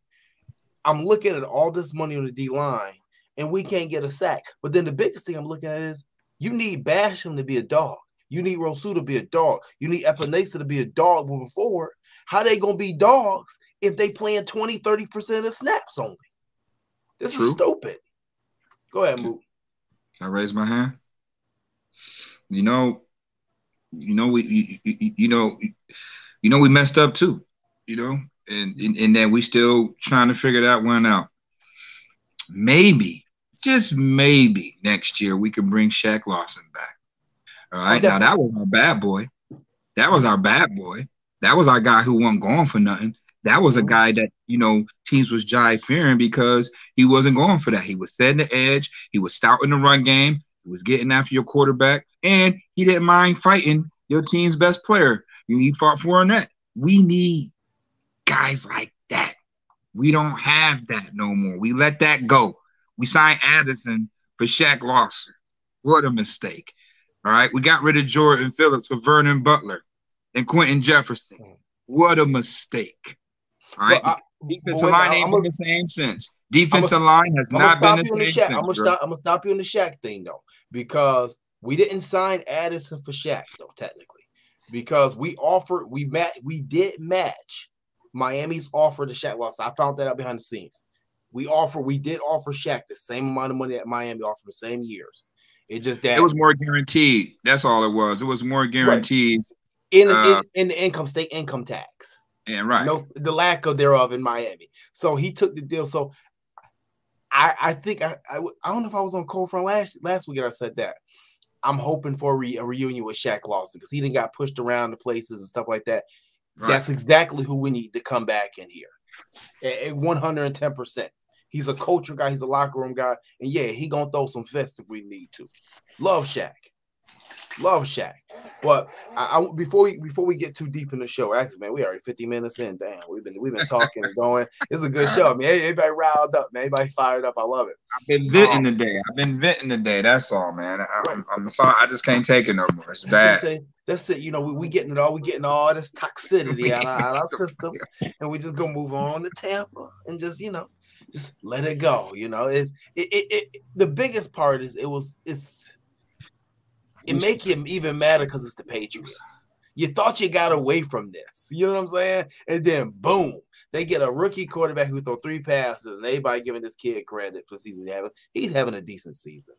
I'm looking at all this money on the D-line, and we can't get a sack. But then the biggest thing I'm looking at is you need Basham to be a dog. You need Rosu to be a dog. You need Epinesa to be a dog moving forward. How they going to be dogs if they playing 20, 30% of snaps only? This is stupid. Go ahead, Mook. Can I raise my hand? We messed up too, and that we still trying to figure that one out. Maybe, just maybe next year we can bring Shaq Lawson back. All right. Now that was our bad boy. That was our guy who wasn't going for nothing. That was a guy that, teams was jive fearing because he wasn't going for that. He was setting the edge. He was stout in the run game. He was getting after your quarterback. And he didn't mind fighting your team's best player. He fought for that. We need guys like that. We don't have that no more. We let that go. We signed Addison for Shaq Lawson. What a mistake. All right. We got rid of Jordan Phillips for Vernon Butler and Quentin Jefferson. What a mistake. All right. Defensive line ain't been the same since. Defensive line has not been the same since. I'm gonna stop you on the Shaq thing though, because we didn't sign Addison for Shaq though, technically, because we did match Miami's offer to Shaq Lawson. I found that out behind the scenes. We did offer Shaq the same amount of money that Miami offered the same years. It was more guaranteed. That's all it was. It was more guaranteed in the income tax. Yeah, right. The lack of thereof in Miami. So he took the deal. So I think I don't know if I was on Cold Front last week and I said that. I'm hoping for a reunion with Shaq Lawson because he didn't got pushed around the places and stuff like that. Right. That's exactly who we need to come back in here. At 110%. He's a culture guy. He's a locker room guy. And, yeah, he going to throw some fists if we need to. Love Shaq. But before we get too deep in the show, actually, man, we already 50 minutes in. Damn, we've been talking and going. It's a good show. I mean, everybody riled up, man. Everybody fired up. I love it. I've been venting today. That's all, man. I'm sorry. I just can't take it no more. It's bad. That's it. We getting it all. We getting all this toxicity out of our system, and we just gonna move on to Tampa and just let it go. The biggest part is it make him even madder because it's the Patriots. You thought you got away from this. You know what I'm saying? And then boom, they get a rookie quarterback who throw 3 passes, and everybody giving this kid credit for the season he's having a decent season.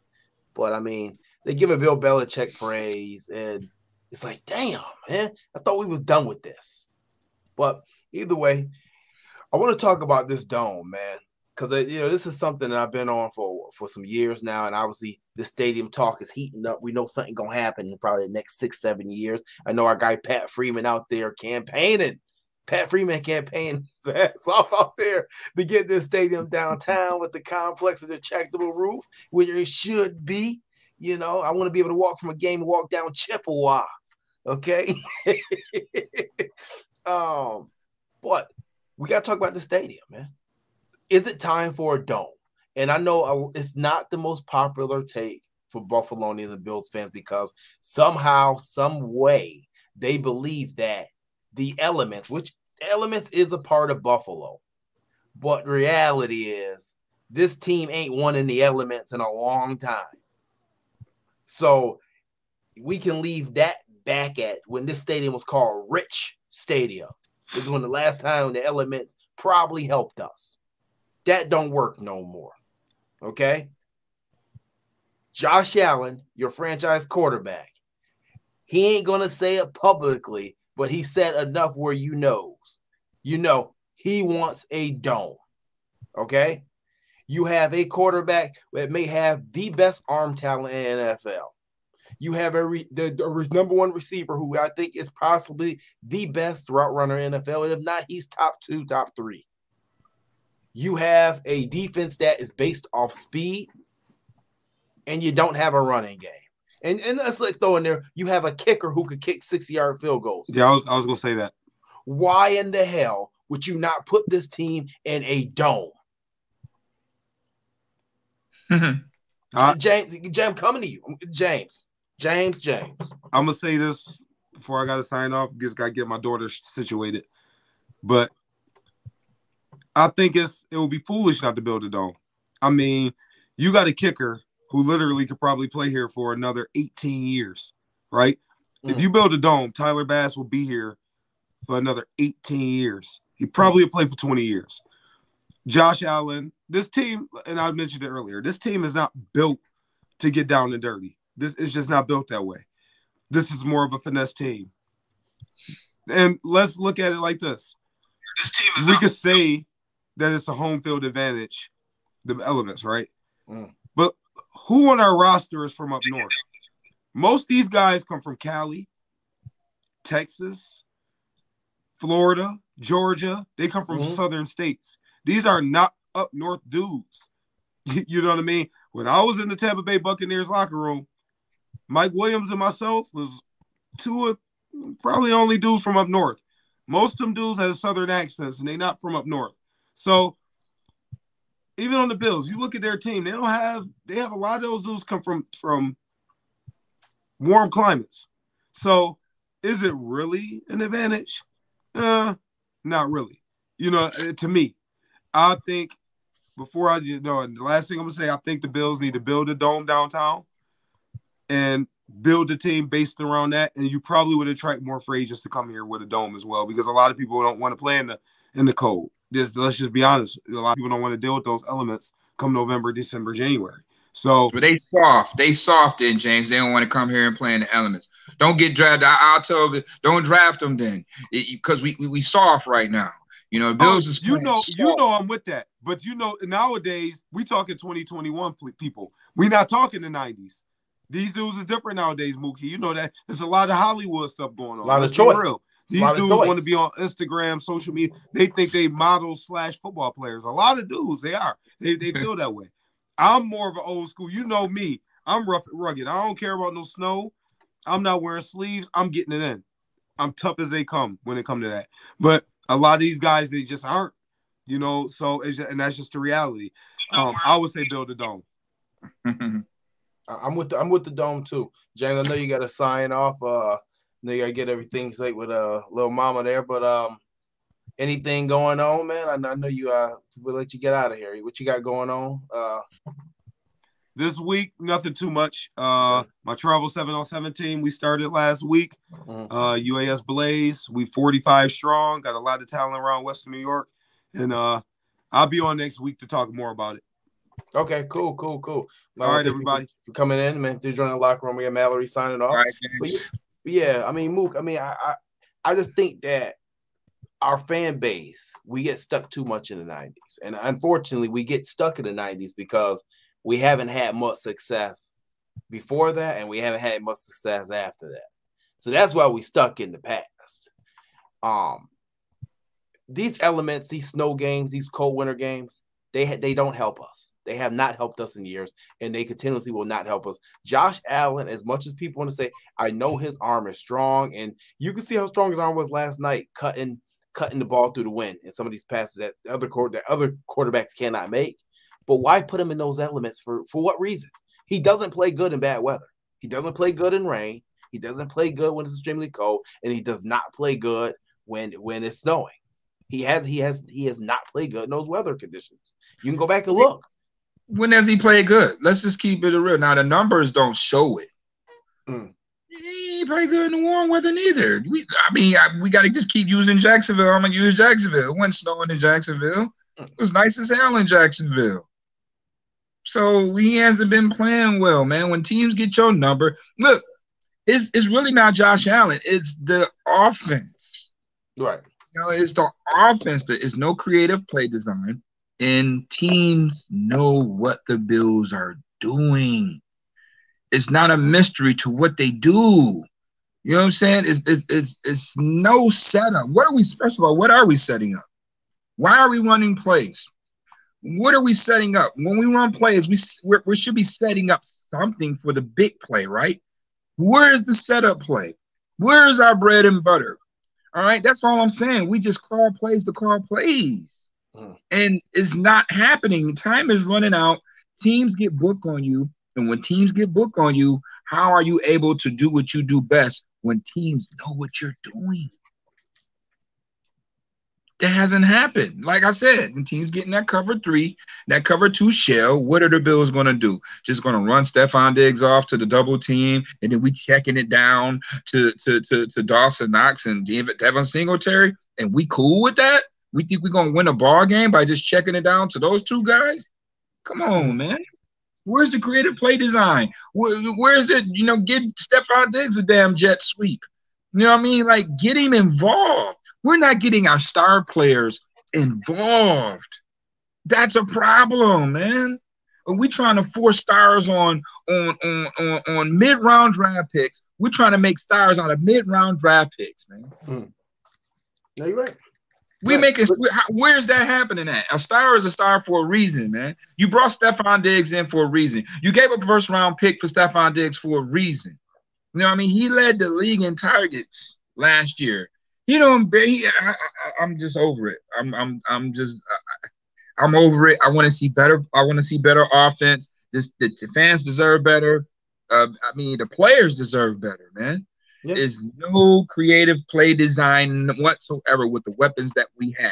But I mean, they give Bill Belichick praise, and it's like, damn, man, I thought we was done with this. But either way, I want to talk about this dome, man. Because, this is something that I've been on for some years now. And obviously, the stadium talk is heating up. We know something going to happen in probably the next 6-7 years. I know our guy Pat Freeman out there campaigning. Pat Freeman campaigning his ass off out there to get this stadium downtown with the complex and the retractable roof, where it should be. I want to be able to walk from a game and walk down Chippewa. Okay? But we got to talk about the stadium, man. Is it time for a dome? And I know it's not the most popular take for Buffalonians and Bills fans because somehow, some way, they believe that the elements, which elements is a part of Buffalo, but reality is this team ain't won in the elements in a long time. So we can leave that back at when this stadium was called Rich Stadium. This is when the last time the elements probably helped us. That don't work no more. Okay? Josh Allen, your franchise quarterback, he ain't going to say it publicly, but he said enough where he wants a dome. Okay? You have a quarterback that may have the best arm talent in the NFL. You have the number one receiver who I think is possibly the best route runner in NFL. And if not, he's top 2, top 3. You have a defense that is based off speed, and you don't have a running game. And let's throw in there, you have a kicker who could kick 60-yard field goals. Yeah, I was going to say that. Why in the hell would you not put this team in a dome? James, coming to you. James. I'm going to say this before I got to sign off. Just got to get my daughter situated. But I think it would be foolish not to build a dome. I mean, you got a kicker who literally could probably play here for another 18 years, right? If you build a dome, Tyler Bass will be here for another 18 years. He probably will play for 20 years. Josh Allen, this team, and I mentioned it earlier, this team is not built to get down and dirty. This is just not built that way. This is more of a finesse team. And let's look at it like this. We could say that it's a home field advantage, the elements, right? But who on our roster is from up north? Most of these guys come from Cali, Texas, Florida, Georgia. They come from southern states. These are not up north dudes. You know what I mean? When I was in the Tampa Bay Buccaneers locker room, Mike Williams and myself was two of probably the only dudes from up north. Most of them dudes have southern accents, and they're not from up north. So even on the Bills, you look at their team, they have a lot of those dudes come from warm climates. So is it really an advantage? Not really. You know, to me, I think the last thing I'm going to say, I think the Bills need to build a dome downtown and build a team based around that. And you probably would attract more free agents to come here with a dome as well, because a lot of people don't want to play in the cold. Let's just be honest. A lot of people don't want to deal with those elements come November, December, January. So, but they soft then, James. They don't want to come here and play in the elements. Don't get drafted. I'll tell them, don't draft them then, because we soft right now. You know, Bills is you know I'm with that. But you know, nowadays we talking 2021 people. We're not talking the 90s. These dudes are different nowadays, Muki. You know that there's a lot of Hollywood stuff going on. A lot of choice. Real. These dudes want to be on Instagram, social media. They think they models / football players. A lot of dudes, they are. They feel that way. I'm more of an old school. You know me. I'm rough and rugged. I don't care about no snow. I'm not wearing sleeves. I'm getting it in. I'm tough as they come when it comes to that. But a lot of these guys, they just aren't. You know, so and that's just the reality. I would say build a dome. I'm with the dome too, James. I know you got to sign off. I know you got to get everything straight with little mama there. But anything going on, man? I know you. We'll let you get out of here. What you got going on? This week, nothing too much. My travel 7-on-7 team, we started last week. UAS Blaze, we 45 strong. Got a lot of talent around Western New York, and I'll be on next week to talk more about it. Okay, cool. All right, everybody, for coming in, man. To join the locker room, we have Mallory signing off. All right, but yeah, I mean, Mook. I mean, I just think that our fan base, we get stuck too much in the 90s, and unfortunately, we get stuck in the 90s because we haven't had much success before that, and we haven't had much success after that. So that's why we stuck in the past. These elements, these snow games, these cold winter games, they don't help us. They have not helped us in years, and they continuously will not help us. Josh Allen, as much as people want to say, I know his arm is strong, and you can see how strong his arm was last night, cutting the ball through the wind, and some of these passes that other quarterbacks cannot make. But why put him in those elements? For what reason? He doesn't play good in bad weather. He doesn't play good in rain. He doesn't play good when it's extremely cold, and he does not play good when it's snowing. He has not played good in those weather conditions. You can go back and look. When has he played good? Let's just keep it real. Now the numbers don't show it. He ain't played good in the warm weather neither. We got to just keep using Jacksonville. I'm gonna use Jacksonville. It wasn't snowing in Jacksonville. It was nice as hell in Jacksonville. So he hasn't been playing well, man. When teams get your number, look, it's really not Josh Allen. It's the offense. Right. You know, it's the offense. That is no creative play design, and teams know what the Bills are doing. It's not a mystery to what they do. You know what I'm saying? It's no setup. What are we? First of all, what are we setting up? Why are we running plays? What are we setting up? When we run plays, we should be setting up something for the big play, right? Where is the setup play? Where is our bread and butter? All right, that's all I'm saying. We just call plays to call plays. And it's not happening. Time is running out. Teams get booked on you. And when teams get booked on you, how are you able to do what you do best when teams know what you're doing? That hasn't happened. Like I said, when teams get in that cover 3, that cover 2 shell, what are the Bills going to do? Just going to run Stephon Diggs off to the double team, and then we checking it down to Dawson Knox and Devin Singletary, and we cool with that? We think we're going to win a ball game by just checking it down to those 2 guys? Come on, man. Where's the creative play design? Where's it, get Stephon Diggs a damn jet sweep? You know what I mean? Like, get him involved. We're not getting our star players involved. That's a problem, man. We trying to force stars on mid-round draft picks. We're trying to make stars out of mid-round draft picks, man. No, you're right. Where's that happening at? A star is a star for a reason, man. You brought Stephon Diggs in for a reason. You gave up a first-round pick for Stephon Diggs for a reason. You know what I mean? He led the league in targets last year. I'm just over it. I'm over it. I want to see better. I want to see better offense. The fans deserve better. The players deserve better, man. Yep. There's no creative play design whatsoever with the weapons that we have.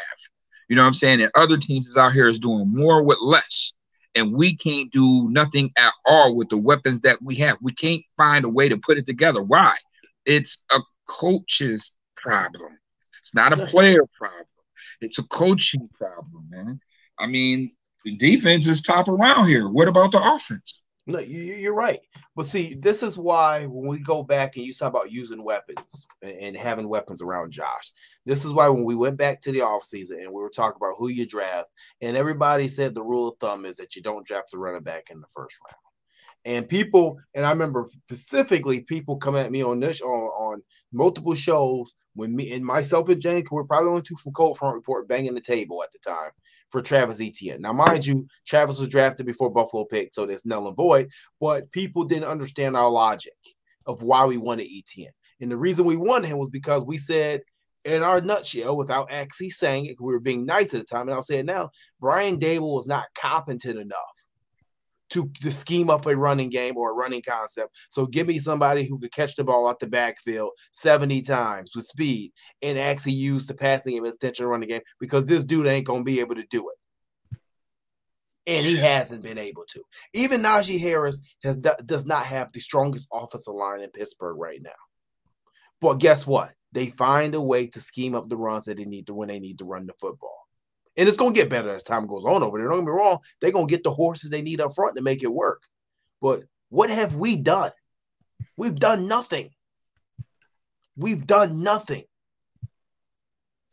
You know what I'm saying? And other teams is out here is doing more with less. And we can't do nothing at all with the weapons that we have. We can't find a way to put it together. Why? It's a coach's problem. It's not a player problem. It's a coaching problem, man. I mean, the defense is top around here. What about the offense? No, you're right. But see, this is why when we go back and you talk about using weapons and having weapons around Josh, this is why when we went back to the offseason and we were talking about who you draft, and everybody said the rule of thumb is that you don't draft the running back in the first round. And people, and I remember specifically people come at me on this on multiple shows when me and myself and James were probably only 2 from Cold Front Report banging the table at the time for Travis Etienne. Now, mind you, Travis was drafted before Buffalo picked, so that's null and void, but people didn't understand our logic of why we wanted Etienne. And the reason we wanted him was because we said, in our nutshell, without actually saying it, we were being nice at the time, and I'll say it now, Brian Dable was not competent enough to scheme up a running game or a running concept. So give me somebody who could catch the ball out the backfield 70 times with speed and actually use the passing game extension running game, because this dude ain't going to be able to do it. And he hasn't been able to. Even Najee Harris does not have the strongest offensive line in Pittsburgh right now. But guess what? They find a way to scheme up the runs that they need to when they need to run the football. And it's going to get better as time goes on over there. Don't get me wrong. They're going to get the horses they need up front to make it work. But what have we done? We've done nothing. We've done nothing.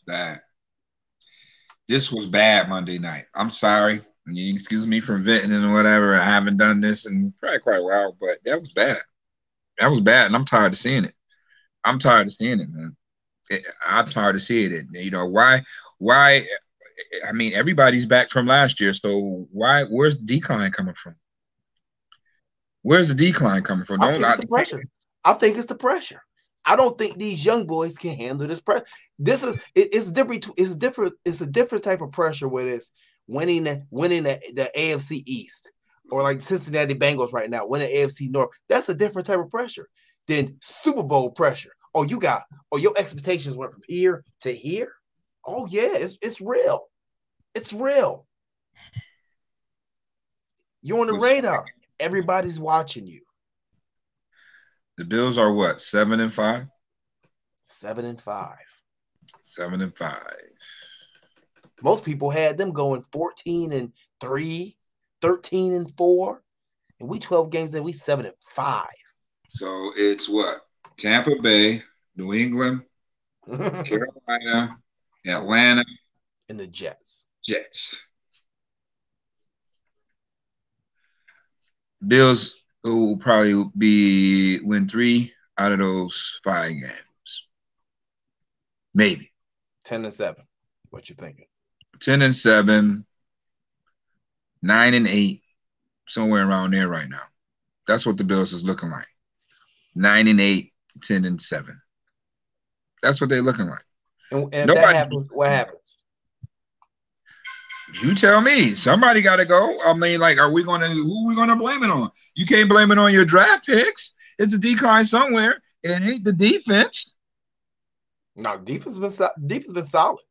Bad. This was bad Monday night. I'm sorry. You excuse me for venting and whatever. I haven't done this in probably quite a while, but that was bad. That was bad, and I'm tired of seeing it. I'm tired of seeing it, man. I'm tired of seeing it. You know, why – I mean, everybody's back from last year, so where's the decline coming from? Where's the decline coming from? I think it's the pressure. I don't think these young boys can handle this pressure. It's different. It's a different type of pressure where it's winning the AFC East, or like Cincinnati Bengals right now winning AFC North. That's a different type of pressure than Super Bowl pressure. Your expectations went from here to here. Oh yeah, it's real. It's real. You're on the radar. Everybody's watching you. The Bills are what? 7-5? 7-5. 7-5. Most people had them going 14-3, 13-4, and we 12 games in. We 7-5. So it's what? Tampa Bay, New England, Carolina, Atlanta, and the Jets. Bills it will probably be win 3 out of those 5 games. Maybe. 10-7. What you thinking? 10-7, 9-8, somewhere around there right now. That's what the Bills is looking like. 9-8, 10-7. That's what they're looking like. And if that happens, what happens? You tell me. Somebody got to go. I mean, like, who are we gonna blame it on? You can't blame it on your draft picks. It's a decline somewhere. It ain't the defense. No, defense been solid.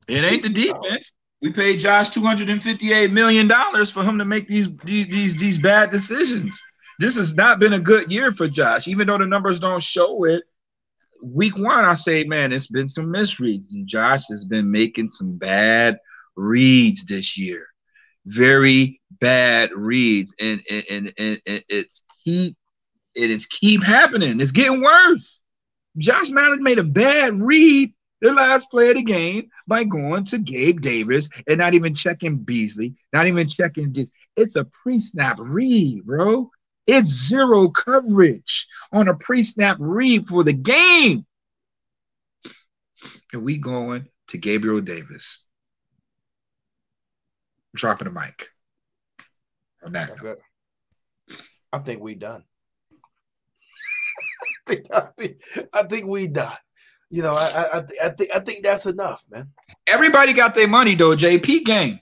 It ain't the defense. We paid Josh $258 million for him to make these bad decisions. This has not been a good year for Josh, even though the numbers don't show it. Week 1, I say, man, it's been some misreads. And Josh has been making some bad reads this year. Very bad reads. And it's keep happening. It's getting worse. Josh Mallory made a bad read the last play of the game by going to Gabe Davis and not even checking Beasley, not even checking this. It's a pre-snap read, bro. It's 0 coverage on a pre-snap read for the game. And we going to Gabriel Davis. Dropping the mic on that. That's it. I think we done. I think we done. You know, I think that's enough, man. Everybody got their money though, Jay. Peak game.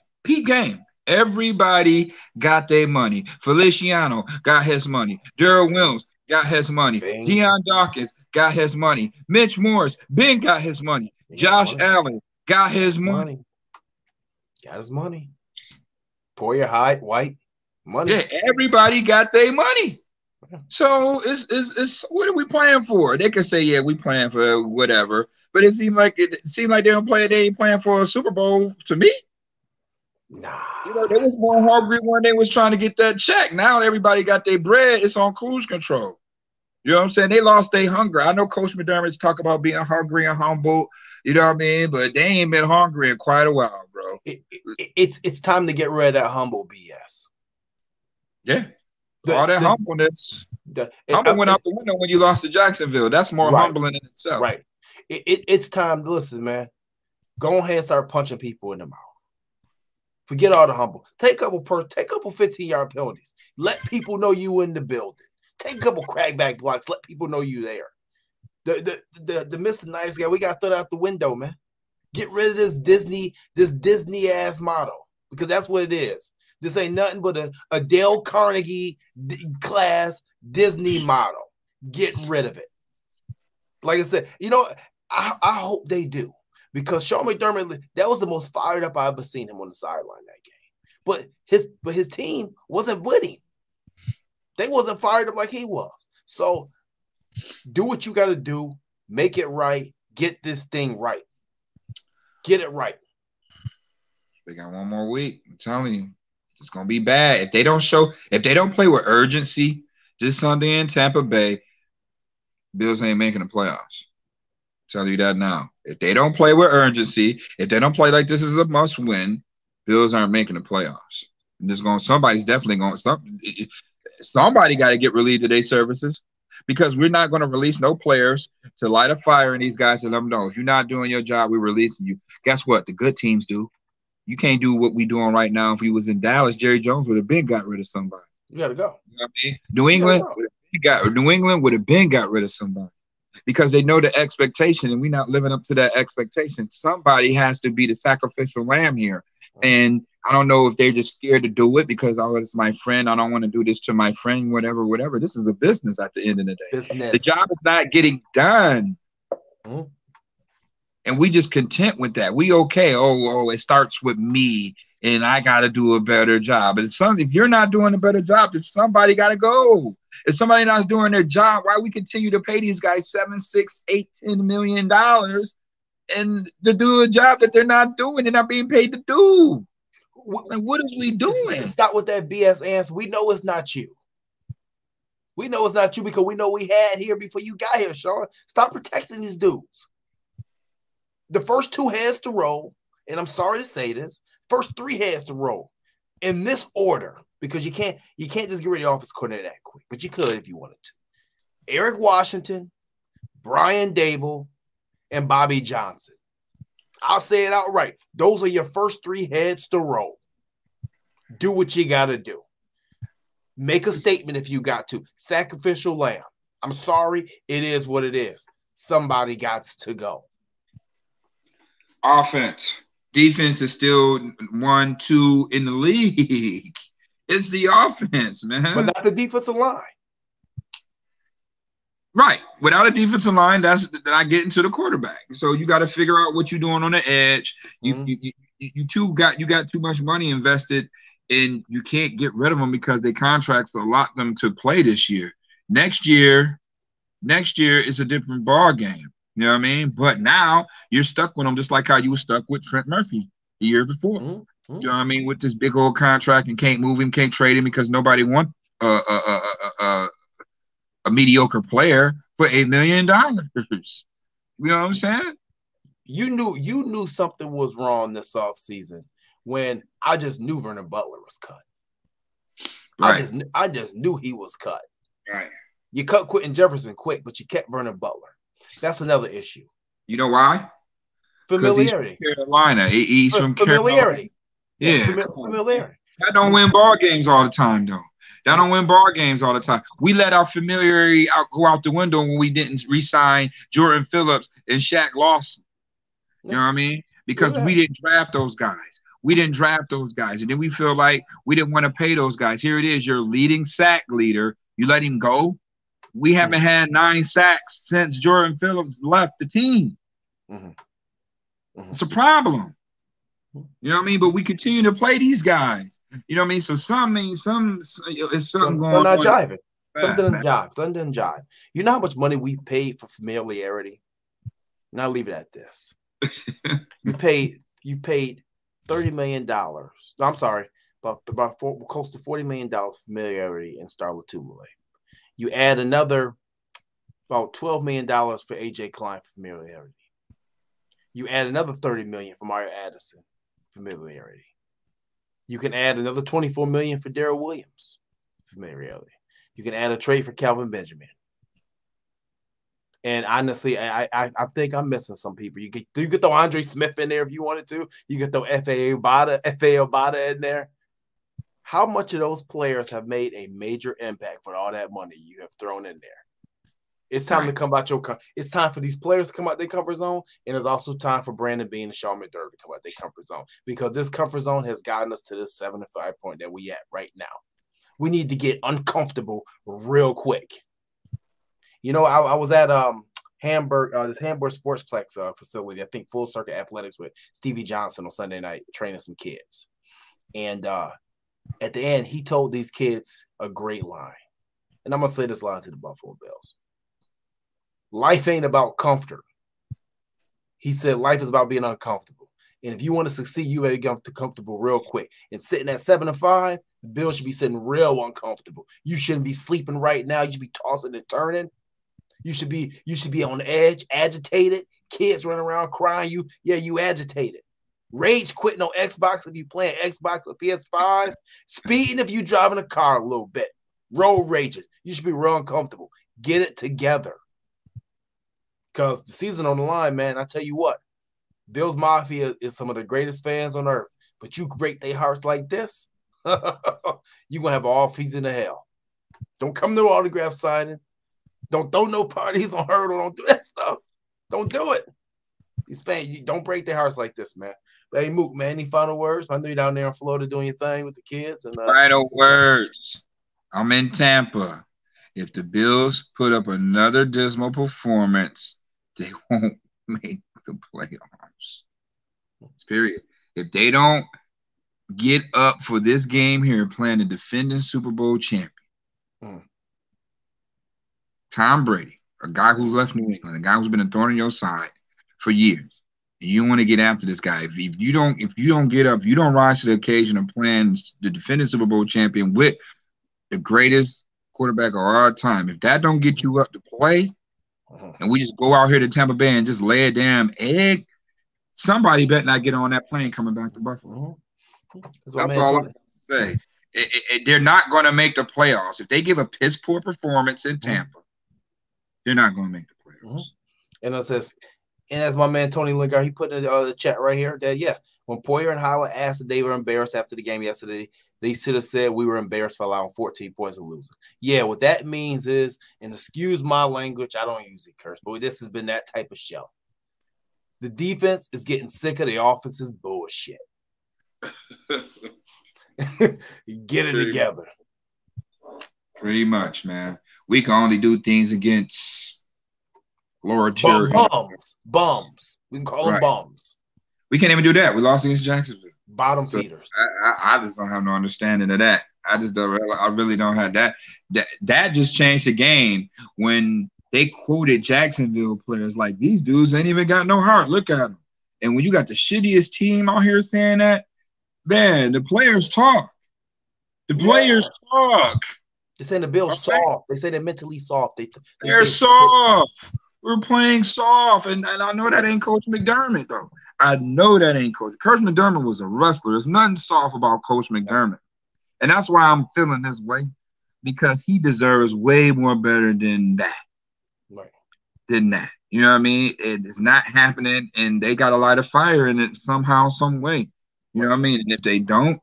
Everybody got their money. Feliciano got his money. Darrell Williams got his money. Bing. Deion Dawkins got his money. Mitch Morris, Ben got his money. Josh Allen got his money. Got his money. Poyer White, money. Yeah, everybody got their money. So it's what are we playing for? They can say, yeah, we playing for whatever. But it seemed like they ain't playing for a Super Bowl to me. Nah. You know, they was more hungry when they was trying to get that check. Now everybody got their bread. It's on cruise control. You know what I'm saying? They lost their hunger. I know Coach McDermott's talk about being hungry and humble. You know what I mean? But they ain't been hungry in quite a while, bro. It's time to get rid of that humble BS. Yeah. All that humbleness. Humble went out the window when you lost to Jacksonville. That's more humbling in itself. Right. It's time to listen, man. Go ahead and start punching people in the mouth. Forget all the humble. Take a couple 15-yard penalties. Let people know you in the building. Take a couple crackback blocks. Let people know you there. The Mr. Nice Guy, we got to throw out the window, man. Get rid of this Disney ass model, because that's what it is. This ain't nothing but a Dale Carnegie class Disney model. Get rid of it. Like I said, you know, I hope they do, because Sean McDermott, that was the most fired up I ever seen him on the sideline that game. But his team wasn't with him. They wasn't fired up like he was. So do what you got to do. Make it right. Get this thing right. Get it right. They got one more week. I'm telling you, it's gonna be bad if they don't play with urgency this Sunday in Tampa Bay. Bills ain't making the playoffs. Tell you that now. If they don't play with urgency, if they don't play like this is a must win, Bills aren't making the playoffs. And somebody's definitely going. Somebody got to get relieved of their services, because we're not going to release no players to light a fire in these guys and let them know, if you're not doing your job, we're releasing you. Guess what? The good teams do. You can't do what we're doing right now. If we was in Dallas, Jerry Jones would have been got rid of somebody. You got to go. You know what I mean? New England would have been got rid of somebody, because they know the expectation, and we're not living up to that expectation. Somebody has to be the sacrificial lamb here. And I don't know if they're just scared to do it because, oh, it's my friend. I don't want to do this to my friend, whatever. This is a business at the end of the day. Business. The job is not getting done. Mm-hmm. And we just content with that. We okay. Oh, it starts with me, and I got to do a better job. And if you're not doing a better job, then somebody got to go. If somebody not doing their job, why we continue to pay these guys $7, $6, $8, $10 million and to do a job that they're not doing, they're not being paid to do? Like, what are we doing? Stop with that BS answer. We know it's not you. We know it's not you because we know we had here before you got here, Sean. Stop protecting these dudes. The first 2 heads to roll, and I'm sorry to say this, first 3 heads to roll. in this order, because you can't just get rid of the offense coordinator that quick, but you could if you wanted to. Eric Washington, Brian Dable, and Bobby Johnson. I'll say it outright. Those are your first 3 heads to roll. Do what you got to do. Make a statement if you got to. Sacrificial lamb. I'm sorry. It is what it is. Somebody got to go. Offense. Defense is still 1, 2 in the league. It's the offense, man. But not the defensive line. Right. Without a defensive line, that's not getting to the quarterback. So you got to figure out what you're doing on the edge. You got too much money invested, and you can't get rid of them because their contracts allot them to play this year. Next year is a different ball game. You know what I mean? But now you're stuck with them just like how you were stuck with Trent Murphy the year before. You know what I mean? With this big old contract and can't move him, can't trade him because nobody wants a mediocre player for $8 million. You know what I'm saying? You knew something was wrong this offseason when I just knew Vernon Butler was cut. Right. I just knew he was cut. Right. You cut Quentin Jefferson quick, but you kept Vernon Butler. That's another issue. You know why? Familiarity. He's from Carolina. He's from familiarity. Carolina. Yeah. Familiarity. That don't win ball games all the time, though. That don't win ball games all the time. We let our familiarity go out the window when we didn't re-sign Jordan Phillips and Shaq Lawson. You know what I mean? Because we didn't draft those guys. And then we feel like we didn't want to pay those guys. Here it is, your leading sack leader. You let him go. We haven't had 9 sacks since Jordan Phillips left the team. It's a problem. You know what I mean? But we continue to play these guys. You know what I mean? So it's something going on. Not jiving. Something doesn't jive. You know how much money we've paid for familiarity? Now leave it at this. You paid $30 million. No, I'm sorry, about close to $40 million familiarity in Star Latulele. You add another about $12 million for AJ Klein familiarity. You add another $30 million for Mario Addison familiarity. You can add another $24 million for Darrell Williams familiarity. You can add a trade for Calvin Benjamin. And honestly, I think I'm missing some people. You could throw Andre Smith in there if you wanted to. You could throw F.A. Obata in there. How much of those players have made a major impact for all that money you have thrown in there? It's time to come out it's time for these players to come out their comfort zone, and it's also time for Brandon Beane and Sean McDermott to come out their comfort zone, because this comfort zone has gotten us to this 7-5 point that we at right now. We need to get uncomfortable real quick. You know, I was at Hamburg Sportsplex facility, I think Full Circuit Athletics with Stevie Johnson on Sunday night, training some kids. And at the end, he told these kids a great line. And I'm going to say this line to the Buffalo Bills. Life ain't about comfort. He said life is about being uncomfortable. And if you want to succeed, you better get comfortable real quick. And sitting at 7-5, the Bills should be sitting real uncomfortable. You shouldn't be sleeping right now. You should be tossing and turning. You should be on edge, agitated. Kids running around crying. You agitated. Rage quitting on Xbox if you playing Xbox or PS5. Speeding if you driving a car a little bit. Road raging. You should be real uncomfortable. Get it together. Because the season on the line, man, I tell you what, Bills Mafia is some of the greatest fans on earth. But you break their hearts like this, you're going to have all fees into hell. Don't come to autograph signing. Don't throw no parties on hurdle. Don't do that stuff. Don't do it. These fans, you don't break their hearts like this, man. But hey, Mook, man, any final words? I know you're down there in Florida doing your thing with the kids. And final words. I'm in Tampa. If the Bills put up another dismal performance, they won't make the playoffs. Period. If they don't get up for this game here playing the defending Super Bowl champion, Tom Brady, a guy who's left New England, a guy who's been a thorn in your side for years, and you want to get after this guy. If you don't get up, if you don't rise to the occasion of playing the defending Super Bowl champion with the greatest quarterback of our time, if that don't get you up to play, and we just go out here to Tampa Bay and just lay a damn egg, somebody better not get on that plane coming back to Buffalo. That's all I'm say they're not going to make the playoffs. If they give a piss poor performance in Tampa, they're not going to make the playoffs. And it says, and as my man Tony Lingard, he put in the chat right here that when Poyer and Howard asked if they were embarrassed after the game yesterday, they should have said we were embarrassed for allowing 14 points and losing. Yeah, what that means is, and excuse my language, I don't usually curse, but this has been that type of show. The defense is getting sick of the offense's bullshit. Get it together. Pretty much, man. We can only do things against lower tier bums. We can call them bums. We can't even do that. We lost against Jacksonville. Bottom feeders. I just don't have no understanding of that. I really don't have that. That just changed the game when they quoted Jacksonville players like, these dudes ain't even got no heart. Look at them. And when you got the shittiest team out here saying that, man, the players talk. The players talk. They're saying the Bills soft. They say they're mentally soft. They're soft. We're playing soft. And I know that ain't Coach McDermott, though. I know that ain't Coach. Coach McDermott was a wrestler. There's nothing soft about Coach McDermott. And that's why I'm feeling this way, because he deserves way more better than that. Right. Than that. You know what I mean? It's not happening, and they got to light a fire in it somehow, some way. You know what I mean? And if they don't,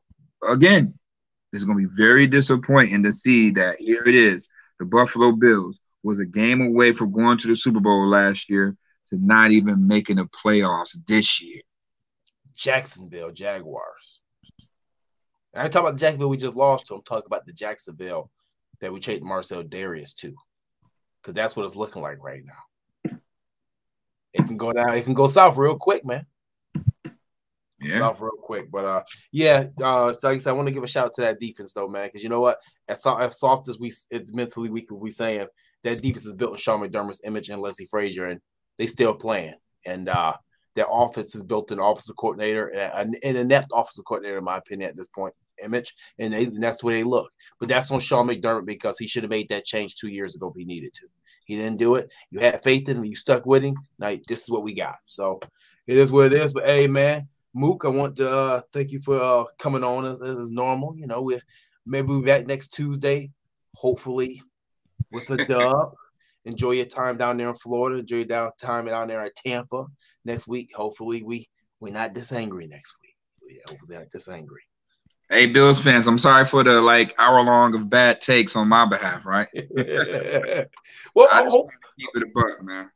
again, it's going to be very disappointing to see that here it is. The Buffalo Bills was a game away from going to the Super Bowl last year to not even making the playoffs this year. Jacksonville Jaguars. I ain't talking about the Jacksonville we just lost to. I'm talking about the Jacksonville that we traded Marcel Darius to, because that's what it's looking like right now. It can go down. It can go south real quick, man. Yeah. South real quick. But like I said, I want to give a shout out to that defense though, man, because you know what? As soft as it's mentally weak, we saying that defense is built on Sean McDermott's image and Leslie Frazier, and they still playing. And their offense is built an offensive coordinator, an inept offensive coordinator, in my opinion, at this point, image, and that's the way they look. But that's on Sean McDermott, because he should have made that change 2 years ago if he needed to. He didn't do it. You had faith in him. You stuck with him. Now, this is what we got. So it is what it is. But, hey, man, Mook, I want to thank you for coming on as normal. You know, maybe we'll be back next Tuesday, hopefully, with a dub. Enjoy your time down there in Florida. Enjoy your time down there at Tampa next week. Hopefully, we're not this angry next week. Yeah, hopefully not this angry. Hey, Bills fans, I'm sorry for the hour long of bad takes on my behalf, right? Well, I just want to keep it a buck, man.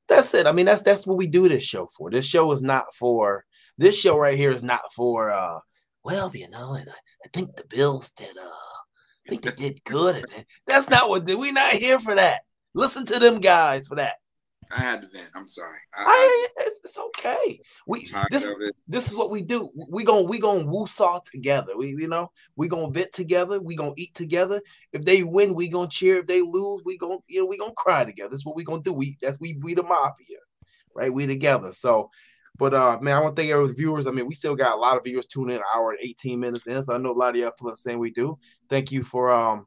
That's it. I mean, that's what we do this show for. This show right here is not for well, you know, I think the Bills did I think they did good. That's not what we're not here for that. Listen to them guys for that. I had to vent. I'm sorry. It's okay. This is what we do. We gonna woo-saw together. We gonna vent together. We gonna eat together. If they win, we gonna cheer. If they lose, we gonna cry together. That's what we gonna do. We the mafia, right? We together. So, but man, I want to thank every viewers. I mean, we still got a lot of viewers tuning in an hour and 18 minutes in. So I know a lot of y'all feel the same we do. Thank you for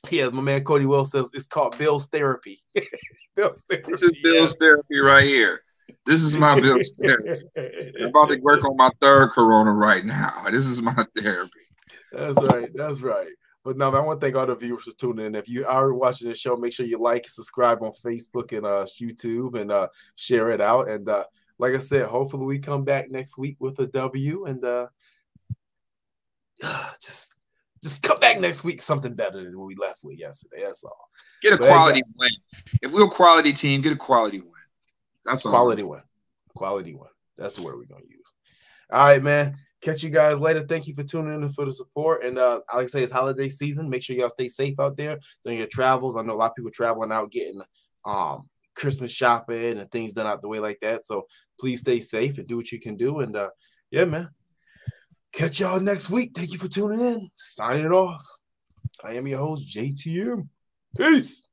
yeah, my man Cody Will says it's called Bill's Therapy. Bill's Therapy. This is Bill's Therapy right here. This is my Bill's Therapy. I'm about to work on my third Corona right now. This is my therapy. That's right. That's right. But no, man, I want to thank all the viewers for tuning in. If you are watching the show, make sure you like, subscribe on Facebook and YouTube, and share it out. And like I said, hopefully we come back next week with a W, and just come back next week something better than what we left with yesterday. That's all. Get a quality win. If we're a quality team, get a quality win. That's all. Quality win. Quality win. That's the word we're going to use. All right, man. Catch you guys later. Thank you for tuning in and for the support. And like I say, it's holiday season. Make sure y'all stay safe out there during your travels. I know a lot of people traveling out getting Christmas shopping and things done out the way like that. So please stay safe and do what you can do. And yeah, man. Catch y'all next week. Thank you for tuning in. Signing off. I am your host, JTM. Peace.